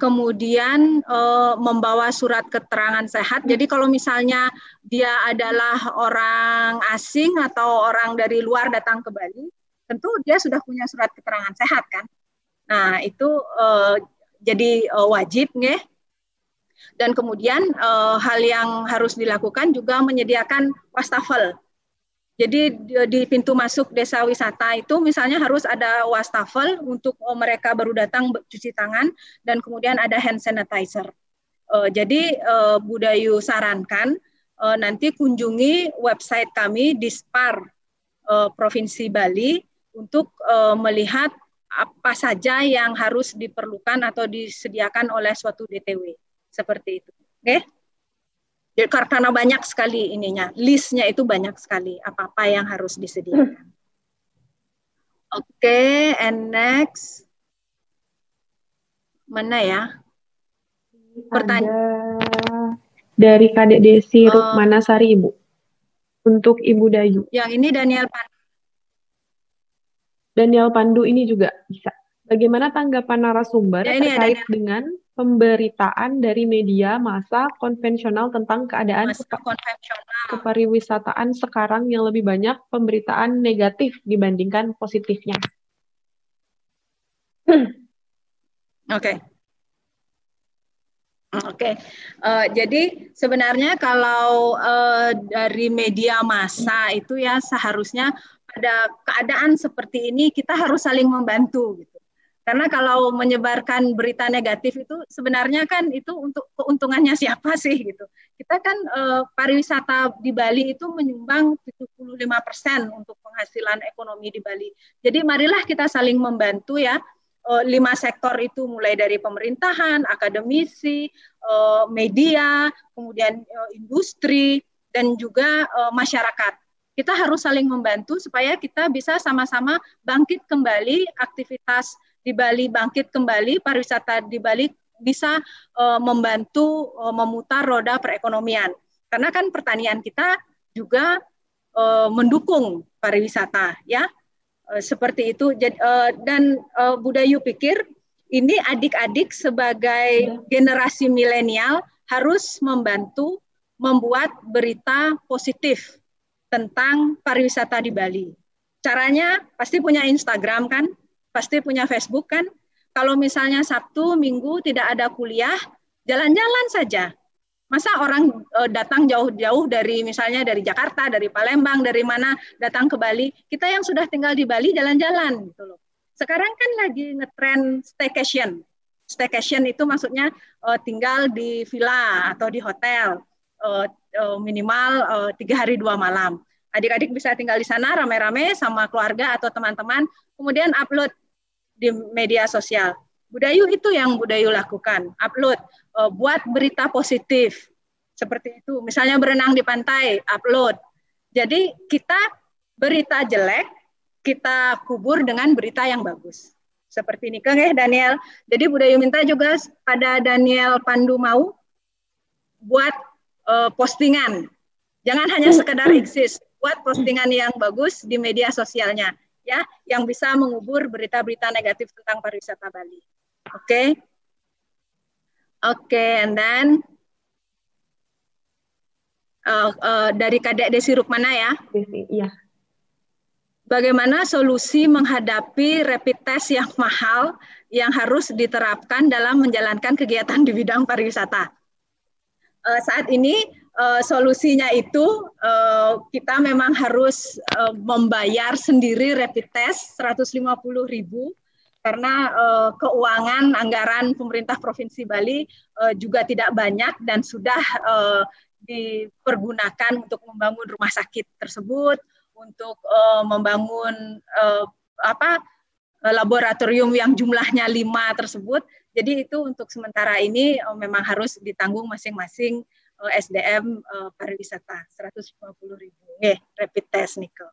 Speaker 4: kemudian membawa surat keterangan sehat. Jadi kalau misalnya dia adalah orang asing atau orang dari luar datang ke Bali, tentu dia sudah punya surat keterangan sehat kan. Nah itu jadi wajib nggih. Dan kemudian hal yang harus dilakukan juga menyediakan wastafel. Jadi di pintu masuk desa wisata itu misalnya harus ada wastafel untuk mereka baru datang cuci tangan, dan kemudian ada hand sanitizer. Jadi Budayu sarankan nanti kunjungi website kami Dispar Provinsi Bali untuk melihat apa saja yang harus diperlukan atau disediakan oleh suatu DTW. Seperti itu. Oke? Karena banyak sekali ininya, listnya itu banyak sekali apa-apa yang harus disediakan. Oke, and next. Mana ya?
Speaker 1: Pertanyaan dari Kadek Desi Rukmanasari, Ibu. Untuk Ibu Dayu.
Speaker 4: Yang ini Daniel Pandu.
Speaker 1: Daniel Pandu ini juga bisa. Bagaimana tanggapan narasumber terkait dengan pemberitaan dari media massa konvensional tentang keadaan kepariwisataan sekarang yang lebih banyak pemberitaan negatif dibandingkan positifnya?
Speaker 4: Oke. Jadi sebenarnya kalau dari media massa itu ya seharusnya pada keadaan seperti ini kita harus saling membantu gitu. Karena kalau menyebarkan berita negatif itu sebenarnya kan itu untuk keuntungannya siapa sih gitu. Kita kan pariwisata di Bali itu menyumbang 75% untuk penghasilan ekonomi di Bali. Jadi marilah kita saling membantu ya. 5 sektor itu mulai dari pemerintahan, akademisi, media, kemudian industri, dan juga masyarakat. Kita harus saling membantu supaya kita bisa sama-sama bangkit kembali, aktivitas di Bali bangkit kembali, pariwisata di Bali bisa membantu memutar roda perekonomian. Karena kan pertanian kita juga mendukung pariwisata, ya. Seperti itu. Dan Budayu pikir ini adik-adik sebagai generasi milenial harus membantu membuat berita positif tentang pariwisata di Bali. Caranya pasti punya Instagram kan? Pasti punya Facebook kan? Kalau misalnya Sabtu, Minggu tidak ada kuliah, jalan-jalan saja. Masa orang datang jauh-jauh dari misalnya dari Jakarta, dari Palembang, dari mana datang ke Bali? Kita yang sudah tinggal di Bali jalan-jalan gitu loh. Sekarang kan lagi ngetren staycation. Staycation itu maksudnya tinggal di villa atau di hotel minimal 3 hari 2 malam. Adik-adik bisa tinggal di sana rame-rame sama keluarga atau teman-teman, kemudian upload di media sosial. Budayu itu yang Budayu lakukan, upload, buat berita positif, seperti itu. Misalnya berenang di pantai, upload. Jadi kita berita jelek, kita kubur dengan berita yang bagus. Seperti ini, Kang Daniel. Jadi Budayu minta juga pada Daniel Pandu mau buat postingan. Jangan hanya sekedar eksis, buat postingan yang bagus di media sosialnya, ya, yang bisa mengubur berita-berita negatif tentang pariwisata Bali. Oke, and then dari Kadek Desi Rukmana ya.
Speaker 1: Iya.
Speaker 4: Bagaimana solusi menghadapi rapid test yang mahal yang harus diterapkan dalam menjalankan kegiatan di bidang pariwisata? Saat ini solusinya itu kita memang harus membayar sendiri rapid test 150.000 karena keuangan anggaran pemerintah Provinsi Bali juga tidak banyak dan sudah dipergunakan untuk membangun rumah sakit tersebut, untuk membangun laboratorium yang jumlahnya 5 tersebut. Jadi itu untuk sementara ini memang harus ditanggung masing-masing SDM pariwisata 150.000 rapid test nikel.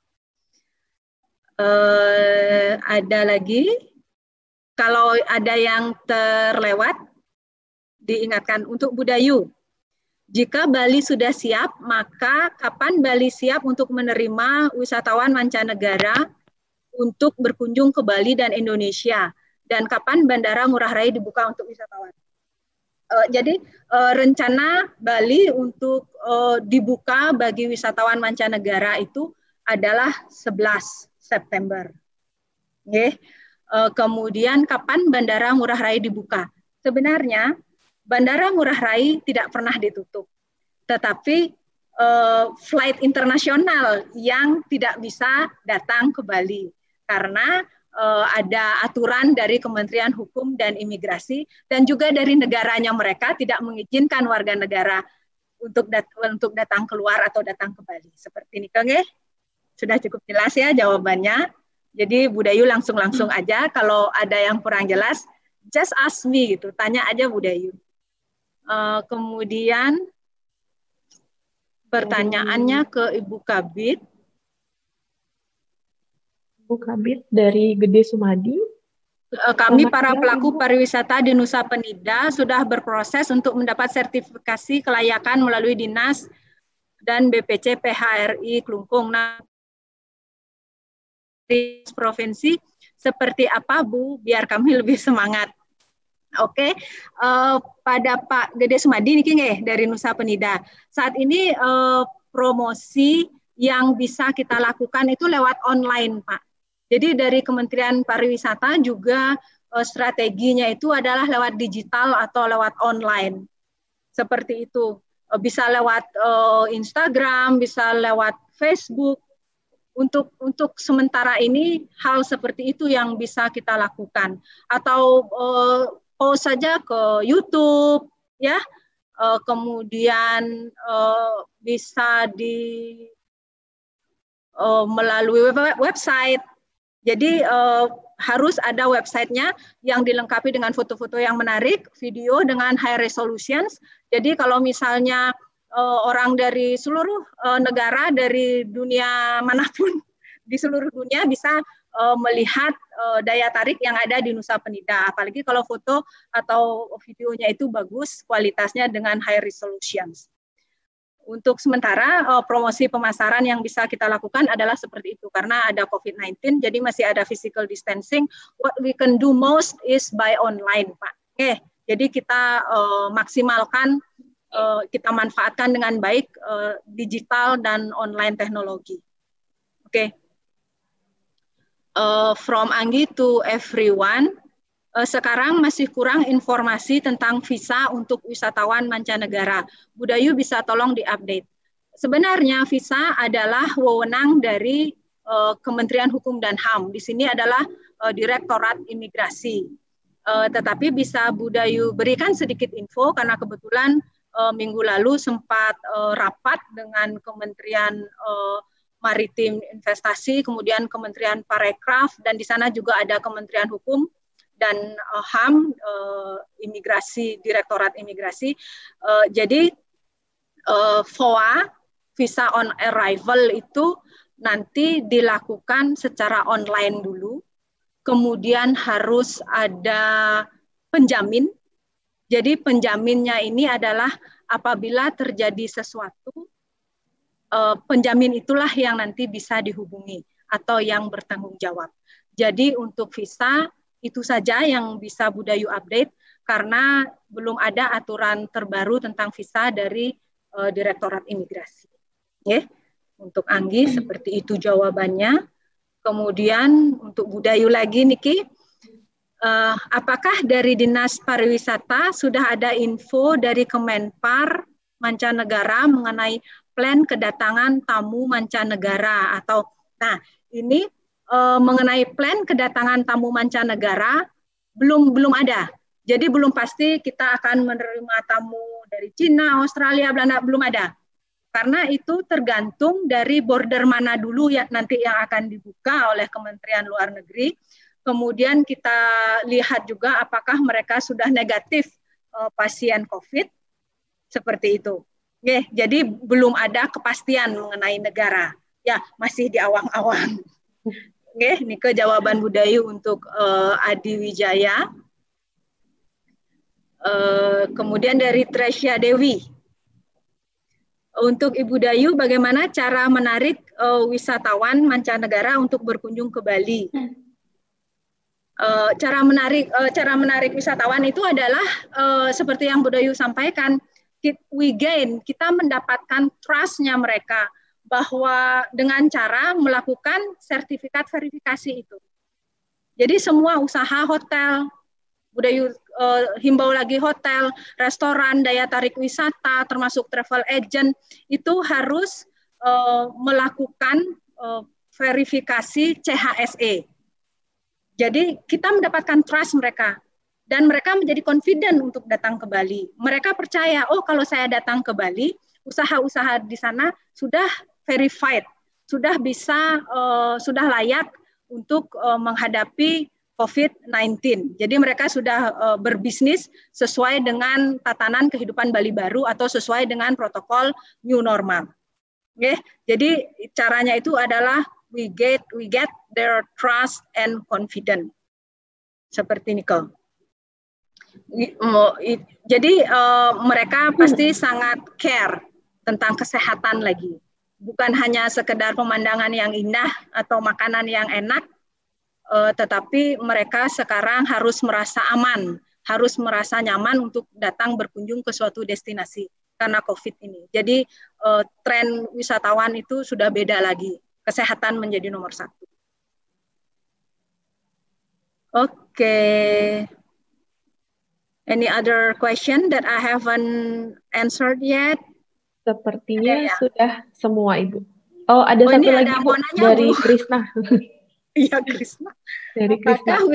Speaker 4: Ada lagi, kalau ada yang terlewat diingatkan untuk Budayu. Jika Bali sudah siap, maka kapan Bali siap untuk menerima wisatawan mancanegara untuk berkunjung ke Bali dan Indonesia? Dan kapan Bandara Ngurah Rai dibuka untuk wisatawan? Jadi rencana Bali untuk dibuka bagi wisatawan mancanegara itu adalah 11 September. Kemudian kapan Bandara Ngurah Rai dibuka? Sebenarnya Bandara Ngurah Rai tidak pernah ditutup, tetapi flight internasional yang tidak bisa datang ke Bali karena ada aturan dari Kementerian Hukum dan Imigrasi dan juga dari negaranya mereka tidak mengizinkan warga negara untuk datang keluar atau datang ke Bali. Seperti ini, Kang. Sudah cukup jelas ya jawabannya. Jadi Bu Dayu langsung aja. Kalau ada yang kurang jelas, just ask me gitu. Tanya aja Bu Dayu. Kemudian pertanyaannya ke Ibu Kabid.
Speaker 1: Bu Kabid dari Gede Sumadi.
Speaker 4: Kami para pelaku pariwisata di Nusa Penida sudah berproses untuk mendapat sertifikasi kelayakan melalui Dinas dan BPC PHRI Klungkung. Nah, di provinsi seperti apa Bu? Biar kami lebih semangat. Oke, pada Pak Gede Sumadi nih dari Nusa Penida. Saat ini promosi yang bisa kita lakukan itu lewat online, Pak. Jadi dari Kementerian Pariwisata juga strateginya itu adalah lewat digital atau lewat online. Seperti itu. Bisa lewat Instagram, bisa lewat Facebook. Untuk sementara ini hal seperti itu yang bisa kita lakukan. Atau post saja ke YouTube, ya. Kemudian bisa melalui website. Jadi harus ada websitenya yang dilengkapi dengan foto-foto yang menarik, video dengan high resolutions. Jadi kalau misalnya orang dari seluruh negara, dari dunia manapun, di seluruh dunia bisa melihat daya tarik yang ada di Nusa Penida. Apalagi kalau foto atau videonya itu bagus, kualitasnya dengan high resolutions. Untuk sementara promosi pemasaran yang bisa kita lakukan adalah seperti itu karena ada COVID-19 jadi masih ada physical distancing. What we can do most is by online, Pak. Jadi kita maksimalkan, kita manfaatkan dengan baik digital dan online teknologi. From Anggi to everyone. Sekarang masih kurang informasi tentang visa untuk wisatawan mancanegara. Bu Dayu bisa tolong diupdate. Sebenarnya visa adalah wewenang dari Kementerian Hukum dan HAM. Di sini adalah Direktorat Imigrasi. Tetapi bisa Bu Dayu berikan sedikit info karena kebetulan minggu lalu sempat rapat dengan Kementerian Maritim Investasi, kemudian Kementerian Parekraf, dan di sana juga ada Kementerian Hukum dan HAM, Imigrasi, Direktorat Imigrasi. Jadi VOA, Visa on Arrival itu nanti dilakukan secara online dulu, kemudian harus ada penjamin. Jadi penjaminnya ini adalah apabila terjadi sesuatu, penjamin itulah yang nanti bisa dihubungi atau yang bertanggung jawab. Jadi untuk visa, itu saja yang bisa Bu Dayu update karena belum ada aturan terbaru tentang visa dari Direktorat Imigrasi. Untuk Anggi seperti itu jawabannya. Kemudian untuk Bu Dayu lagi Niki, apakah dari Dinas Pariwisata sudah ada info dari Kemenpar mancanegara mengenai plan kedatangan tamu mancanegara atau ini mengenai plan kedatangan tamu mancanegara belum ada. Jadi belum pasti kita akan menerima tamu dari Cina, Australia, Belanda, belum ada. Karena itu tergantung dari border mana dulu ya nanti yang akan dibuka oleh Kementerian Luar Negeri. Kemudian kita lihat juga apakah mereka sudah negatif pasien COVID, seperti itu. Jadi belum ada kepastian mengenai negara. Ya, masih di awang-awang. Ini ke jawaban Bu Dayu untuk Adi Wijaya. Kemudian dari Tresya Dewi. Untuk Ibu Dayu, bagaimana cara menarik wisatawan mancanegara untuk berkunjung ke Bali? Cara menarik wisatawan itu adalah seperti yang Bu Dayu sampaikan, kita mendapatkan trust-nya mereka bahwa dengan cara melakukan sertifikat verifikasi itu. Jadi semua usaha hotel Budayu himbau lagi hotel, restoran, daya tarik wisata, termasuk travel agent, itu harus melakukan verifikasi CHSE. Jadi kita mendapatkan trust mereka. Dan mereka menjadi confident untuk datang ke Bali. Mereka percaya, oh kalau saya datang ke Bali, usaha-usaha di sana sudah verified, sudah bisa, sudah layak untuk menghadapi COVID-19. Jadi mereka sudah berbisnis sesuai dengan tatanan kehidupan Bali baru atau sesuai dengan protokol new normal. Okay? Jadi caranya itu adalah we get their trust and confidence. Seperti Nicole. Jadi mereka pasti sangat care tentang kesehatan lagi. Bukan hanya sekedar pemandangan yang indah atau makanan yang enak, tetapi mereka sekarang harus merasa aman, harus merasa nyaman untuk datang berkunjung ke suatu destinasi karena COVID ini. Jadi tren wisatawan itu sudah beda lagi. Kesehatan menjadi nomor 1. Oke. Any other question that I haven't answered yet?
Speaker 1: Sepertinya sudah semua, Ibu. Oh, ada satu lagi, Bu, dari Krisna.
Speaker 4: Iya, Krisna. Apakah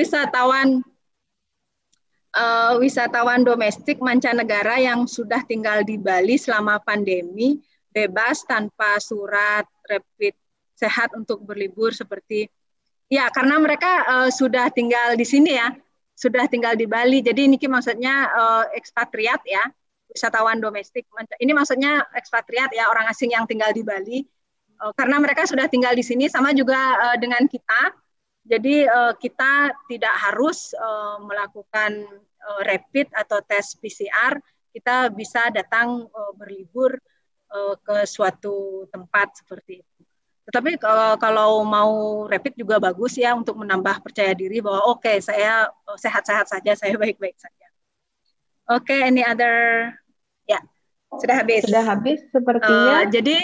Speaker 4: wisatawan domestik mancanegara yang sudah tinggal di Bali selama pandemi bebas tanpa surat rapid sehat untuk berlibur seperti ya, karena mereka sudah tinggal di sini ya, sudah tinggal di Bali. Jadi ini maksudnya ekspatriat ya, wisatawan domestik. Ini maksudnya ekspatriat ya, orang asing yang tinggal di Bali. Karena mereka sudah tinggal di sini, sama juga dengan kita. Jadi kita tidak harus melakukan rapid atau tes PCR. Kita bisa datang berlibur ke suatu tempat seperti itu. Tetapi kalau mau rapid juga bagus ya untuk menambah percaya diri bahwa oke, saya sehat-sehat saja, saya baik-baik saja. Oke, any other? Ya, sudah habis.
Speaker 1: Sudah habis sepertinya.
Speaker 4: Jadi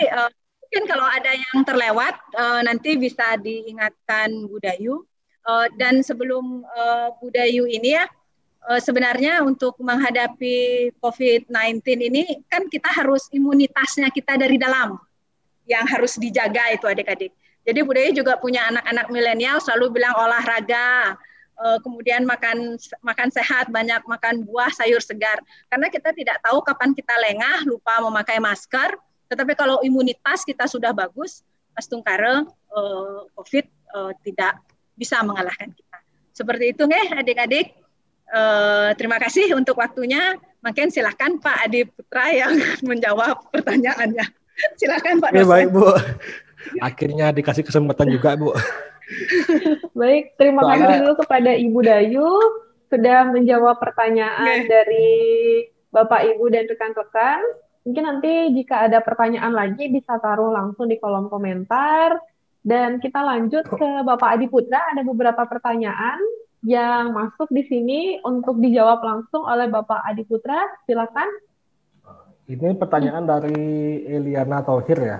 Speaker 4: mungkin kalau ada yang terlewat nanti bisa diingatkan Budayu. Dan sebelum Budayu ini ya, sebenarnya untuk menghadapi COVID-19 ini kan kita harus imunitasnya kita dari dalam yang harus dijaga itu adik-adik. Jadi Budayu juga punya anak-anak milenial selalu bilang olahraga, kemudian makan sehat, banyak makan buah, sayur segar. Karena kita tidak tahu kapan kita lengah, lupa memakai masker. Tetapi kalau imunitas kita sudah bagus, pastungkare COVID tidak bisa mengalahkan kita. Seperti itu nggih adik-adik. Terima kasih untuk waktunya. Mungkin silakan Pak Adi Putra yang menjawab pertanyaannya. Silakan Pak dosen.
Speaker 3: Baik Bu. Akhirnya dikasih kesempatan juga Bu.
Speaker 1: Baik, terima kasih dulu kepada Ibu Dayu sudah menjawab pertanyaan dari Bapak Ibu dan rekan-rekan. Mungkin nanti jika ada pertanyaan lagi bisa taruh langsung di kolom komentar. Dan kita lanjut ke Bapak Adi Putra, ada beberapa pertanyaan yang masuk di sini untuk dijawab langsung oleh Bapak Adi Putra. Silakan.
Speaker 3: Ini pertanyaan dari Eliana Tauhir ya.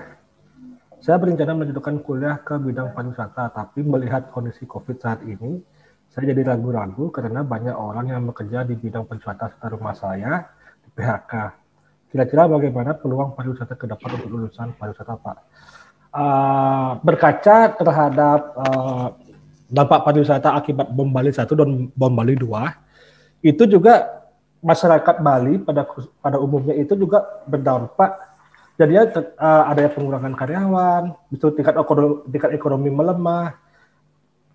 Speaker 3: Saya berencana melanjutkan kuliah ke bidang pariwisata, tapi melihat kondisi COVID saat ini, saya jadi ragu-ragu karena banyak orang yang bekerja di bidang pariwisata serta rumah saya di PHK. Kira-kira bagaimana peluang pariwisata ke depan untuk lulusan pariwisata, Pak? Berkaca terhadap dampak pariwisata akibat bom Bali 1 dan bom Bali 2, itu juga masyarakat Bali pada umumnya itu juga berdampak. Jadinya adanya pengurangan karyawan, itu tingkat ekonomi melemah.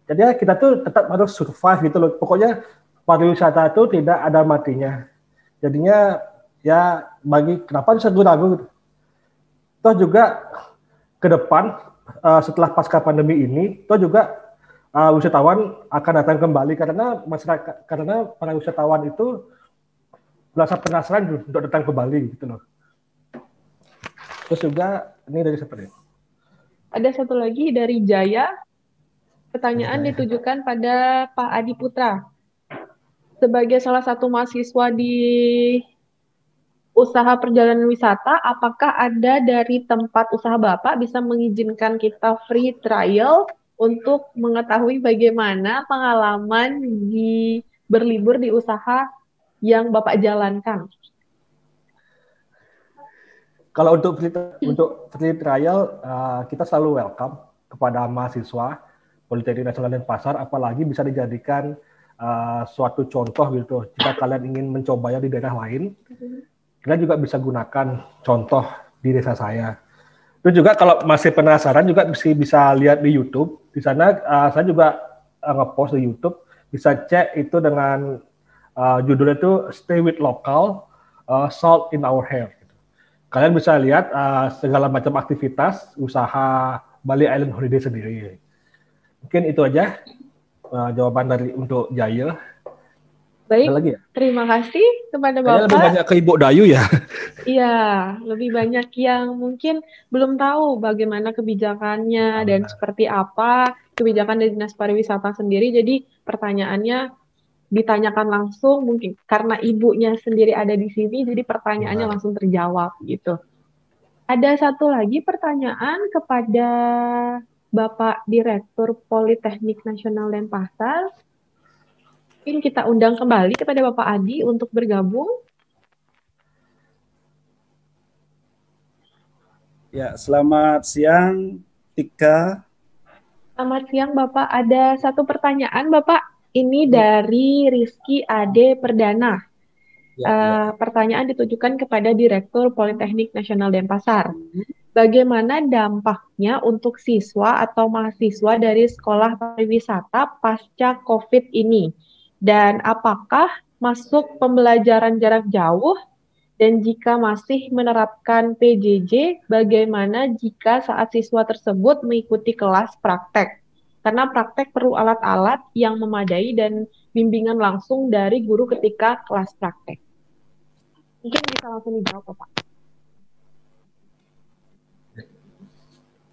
Speaker 3: Jadi kita tuh tetap harus survive gitu loh. Pokoknya pariwisata itu tidak ada matinya. Jadinya ya kenapa bisa ragu? Toh juga ke depan setelah pasca pandemi ini, toh juga wisatawan akan datang kembali karena para wisatawan itu merasa penasaran untuk datang ke Bali gitu loh. Terus juga ini dari siapa nih?
Speaker 1: Ada satu lagi dari Jaya. Pertanyaan ditujukan pada Pak Adi Putra. Sebagai salah satu mahasiswa di usaha perjalanan wisata, apakah ada dari tempat usaha Bapak bisa mengizinkan kita free trial untuk mengetahui bagaimana pengalaman di berlibur di usaha yang Bapak jalankan?
Speaker 3: Kalau untuk free trial, kita selalu welcome kepada mahasiswa Politeknik Nasional Denpasar, apalagi bisa dijadikan suatu contoh gitu. Jika kalian ingin mencobanya di daerah lain, kalian juga bisa gunakan contoh di desa saya. Itu juga kalau masih penasaran juga bisa lihat di YouTube. Di sana saya juga nge-post di YouTube. Bisa cek itu dengan judulnya itu Stay with Local, Salt in Our Hair. Kalian bisa lihat segala macam aktivitas usaha Bali Island Holiday sendiri. Mungkin itu aja jawaban untuk Jaya.
Speaker 1: Baik,
Speaker 3: ada lagi ya?
Speaker 1: Terima kasih kepada Bapak.
Speaker 3: Lebih banyak ke Ibu Dayu ya?
Speaker 1: Iya, lebih banyak yang mungkin belum tahu bagaimana kebijakannya dan seperti apa kebijakan dari Dinas Pariwisata sendiri. Jadi pertanyaannya ditanyakan langsung, mungkin karena ibunya sendiri ada di sini, jadi pertanyaannya langsung terjawab gitu. Ada satu lagi pertanyaan kepada Bapak Direktur Politeknik Nasional Denpasar. Mungkin kita undang kembali kepada Bapak Adi untuk bergabung.
Speaker 2: Ya, selamat siang, Tika.
Speaker 1: Selamat siang, Bapak. Ada satu pertanyaan, Bapak. Ini dari Rizky Ade Perdana. Pertanyaan ditujukan kepada Direktur Politeknik Nasional Denpasar. Bagaimana dampaknya untuk siswa atau mahasiswa dari sekolah pariwisata pasca COVID ini? Dan apakah masuk pembelajaran jarak jauh? Dan jika masih menerapkan PJJ, bagaimana jika saat siswa tersebut mengikuti kelas praktek? Karena praktek perlu alat-alat yang memadai dan bimbingan langsung dari guru ketika kelas praktek. Mungkin bisa langsung dijawab, Pak.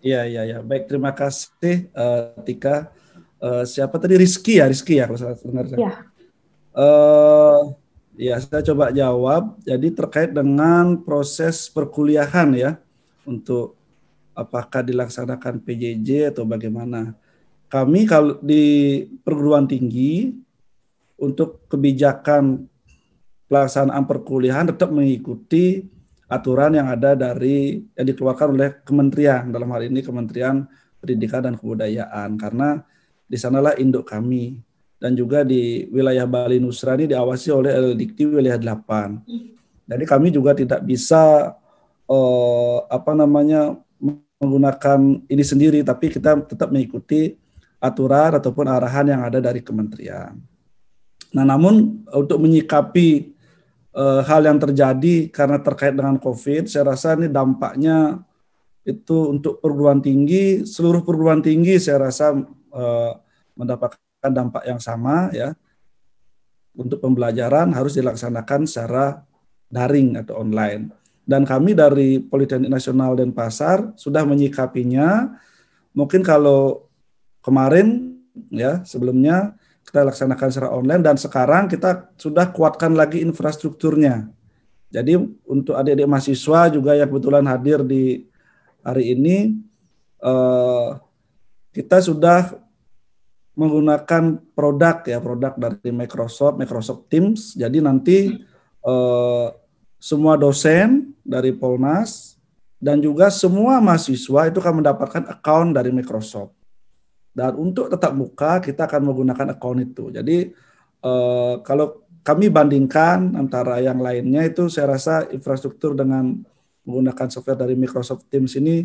Speaker 2: Iya. Baik, terima kasih, Tika. Siapa tadi? Rizky ya, kalau saya dengar.
Speaker 1: Iya.
Speaker 2: Ya, saya coba jawab. Jadi terkait dengan proses perkuliahan ya, untuk apakah dilaksanakan PJJ atau bagaimana. Kami kalau di perguruan tinggi untuk kebijakan pelaksanaan perkuliahan tetap mengikuti aturan yang ada yang dikeluarkan oleh kementerian, dalam hal ini Kementerian Pendidikan dan Kebudayaan, karena di sanalah induk kami. Dan juga di wilayah Bali Nusra ini diawasi oleh LDikti wilayah 8. Jadi kami juga tidak bisa menggunakan ini sendiri, tapi kita tetap mengikuti aturan ataupun arahan yang ada dari kementerian. Nah, namun untuk menyikapi hal yang terjadi karena terkait dengan COVID, saya rasa ini dampaknya itu untuk perguruan tinggi, seluruh perguruan tinggi saya rasa mendapatkan dampak yang sama ya. Untuk pembelajaran harus dilaksanakan secara daring atau online. Dan kami dari Politeknik Nasional Denpasar sudah menyikapinya. Mungkin kalau kemarin ya sebelumnya kita laksanakan secara online, dan sekarang kita sudah kuatkan lagi infrastrukturnya. Jadi untuk adik-adik mahasiswa juga yang kebetulan hadir di hari ini, kita sudah menggunakan produk dari Microsoft Teams. Jadi nanti semua dosen dari Polnas dan juga semua mahasiswa itu akan mendapatkan account dari Microsoft. Dan untuk tetap muka kita akan menggunakan account itu. Jadi kalau kami bandingkan antara yang lainnya, itu saya rasa infrastruktur dengan menggunakan software dari Microsoft Teams ini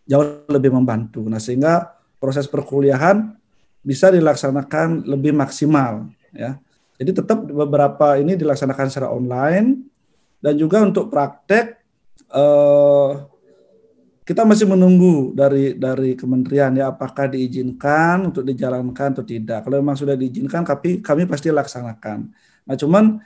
Speaker 2: jauh lebih membantu. Nah, sehingga proses perkuliahan bisa dilaksanakan lebih maksimal ya. Jadi tetap beberapa ini dilaksanakan secara online, dan juga untuk praktek kita masih menunggu dari kementerian ya, apakah diizinkan untuk dijalankan atau tidak. Kalau memang sudah diizinkan, kami pasti laksanakan. Nah, cuman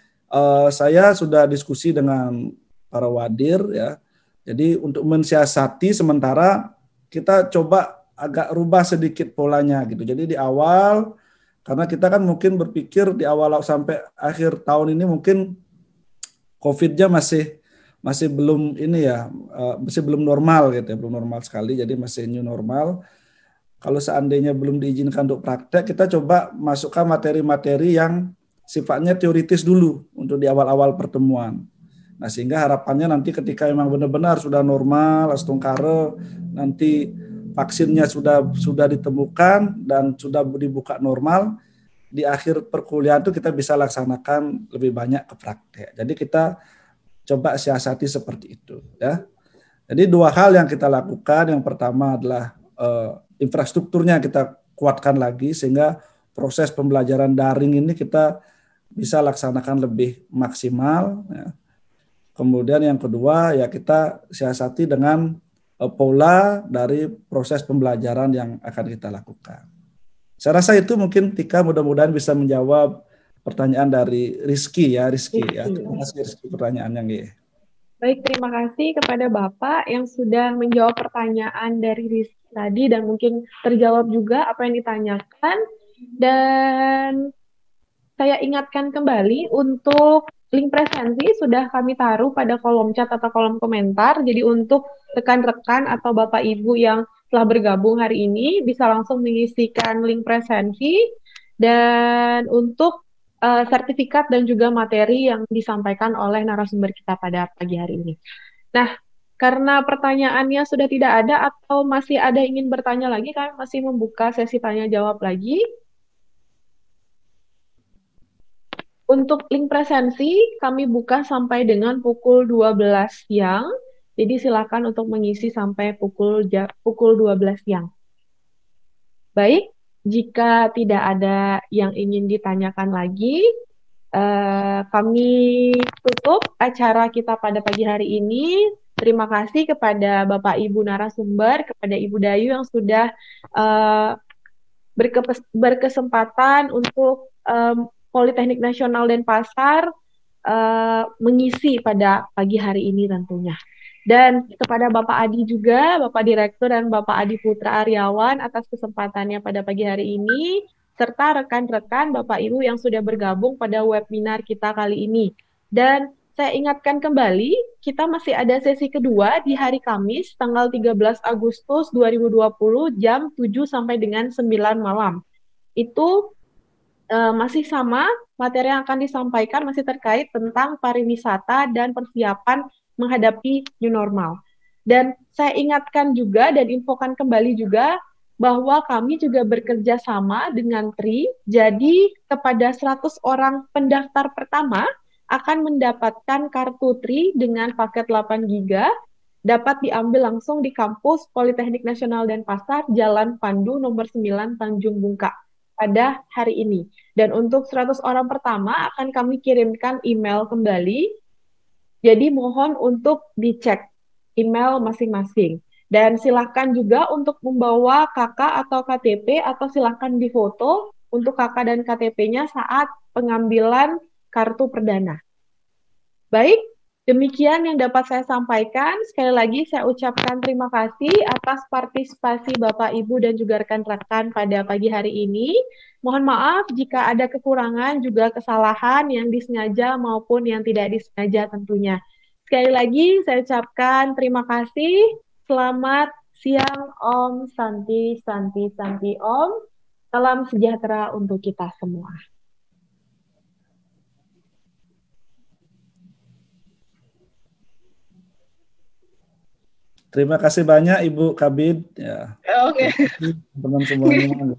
Speaker 2: saya sudah diskusi dengan para wadir ya. Jadi untuk mensiasati sementara kita coba agak rubah sedikit polanya gitu. Jadi di awal, karena kita kan mungkin berpikir di awal sampai akhir tahun ini mungkin COVID-nya masih belum ini ya, masih belum normal gitu ya, belum normal sekali, jadi masih new normal. Kalau seandainya belum diizinkan untuk praktek, kita coba masukkan materi-materi yang sifatnya teoritis dulu untuk di awal-awal pertemuan. Nah, sehingga harapannya nanti ketika memang benar-benar sudah normal, astungkare, nanti vaksinnya sudah ditemukan dan sudah dibuka normal, di akhir perkuliahan itu kita bisa laksanakan lebih banyak ke praktek. Jadi kita coba siasati seperti itu, ya. Jadi 2 hal yang kita lakukan. Yang pertama adalah infrastrukturnya kita kuatkan lagi sehingga proses pembelajaran daring ini kita bisa laksanakan lebih maksimal, ya. Kemudian yang kedua ya kita siasati dengan pola dari proses pembelajaran yang akan kita lakukan. Saya rasa itu mungkin Tika mudah-mudahan bisa menjawab pertanyaan dari Rizky ya. Terima kasih Rizky pertanyaannya.
Speaker 1: Baik, terima kasih kepada Bapak yang sudah menjawab pertanyaan dari Rizky tadi dan mungkin terjawab juga apa yang ditanyakan. Dan saya ingatkan kembali untuk link presensi sudah kami taruh pada kolom chat atau kolom komentar. Jadi untuk rekan-rekan atau Bapak Ibu yang telah bergabung hari ini bisa langsung mengisikan link presensi dan untuk sertifikat dan juga materi yang disampaikan oleh narasumber kita pada pagi hari ini. Nah, karena pertanyaannya sudah tidak ada atau masih ada yang ingin bertanya lagi, kami masih membuka sesi tanya jawab lagi. Untuk link presensi kami buka sampai dengan pukul 12 siang. Jadi silakan untuk mengisi sampai pukul 12 siang. Baik, jika tidak ada yang ingin ditanyakan lagi, kami tutup acara kita pada pagi hari ini. Terima kasih kepada Bapak Ibu narasumber, kepada Ibu Dayu yang sudah berkesempatan untuk Politeknik Nasional Denpasar mengisi pada pagi hari ini tentunya. Dan kepada Bapak Adi juga, Bapak Direktur dan Bapak Adi Putra Aryawan atas kesempatannya pada pagi hari ini, serta rekan-rekan Bapak Ibu yang sudah bergabung pada webinar kita kali ini. Dan saya ingatkan kembali, kita masih ada sesi kedua di hari Kamis, tanggal 13 Agustus 2020, jam 7 sampai dengan 9 malam. Itu masih sama, materi yang akan disampaikan masih terkait tentang pariwisata dan persiapan menghadapi new normal. Dan saya ingatkan juga dan infokan kembali juga bahwa kami juga bekerja sama dengan TRI, jadi kepada 100 orang pendaftar pertama akan mendapatkan kartu TRI dengan paket 8 GB, dapat diambil langsung di kampus Politeknik Nasional Denpasar, Jalan Pandu nomor 9 Tanjung Bungka pada hari ini. Dan untuk 100 orang pertama akan kami kirimkan email kembali. Jadi mohon untuk dicek email masing-masing. Dan silakan juga untuk membawa KK atau KTP atau silakan difoto untuk KK dan KTP-nya saat pengambilan kartu perdana. Baik, demikian yang dapat saya sampaikan. Sekali lagi saya ucapkan terima kasih atas partisipasi Bapak, Ibu, dan juga rekan-rekan pada pagi hari ini. Mohon maaf jika ada kekurangan juga kesalahan yang disengaja maupun yang tidak disengaja tentunya. Sekali lagi saya ucapkan terima kasih. Selamat siang Om, Santi, Santi, Santi Om. Salam sejahtera untuk kita semua.
Speaker 2: Terima kasih banyak Ibu Kabid. Ya.
Speaker 4: Oke.
Speaker 2: Teman semuanya.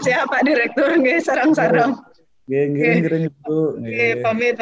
Speaker 4: Siap Pak Direktur, sarang-sarang.
Speaker 2: Nggih, Ibu.
Speaker 4: Pamit.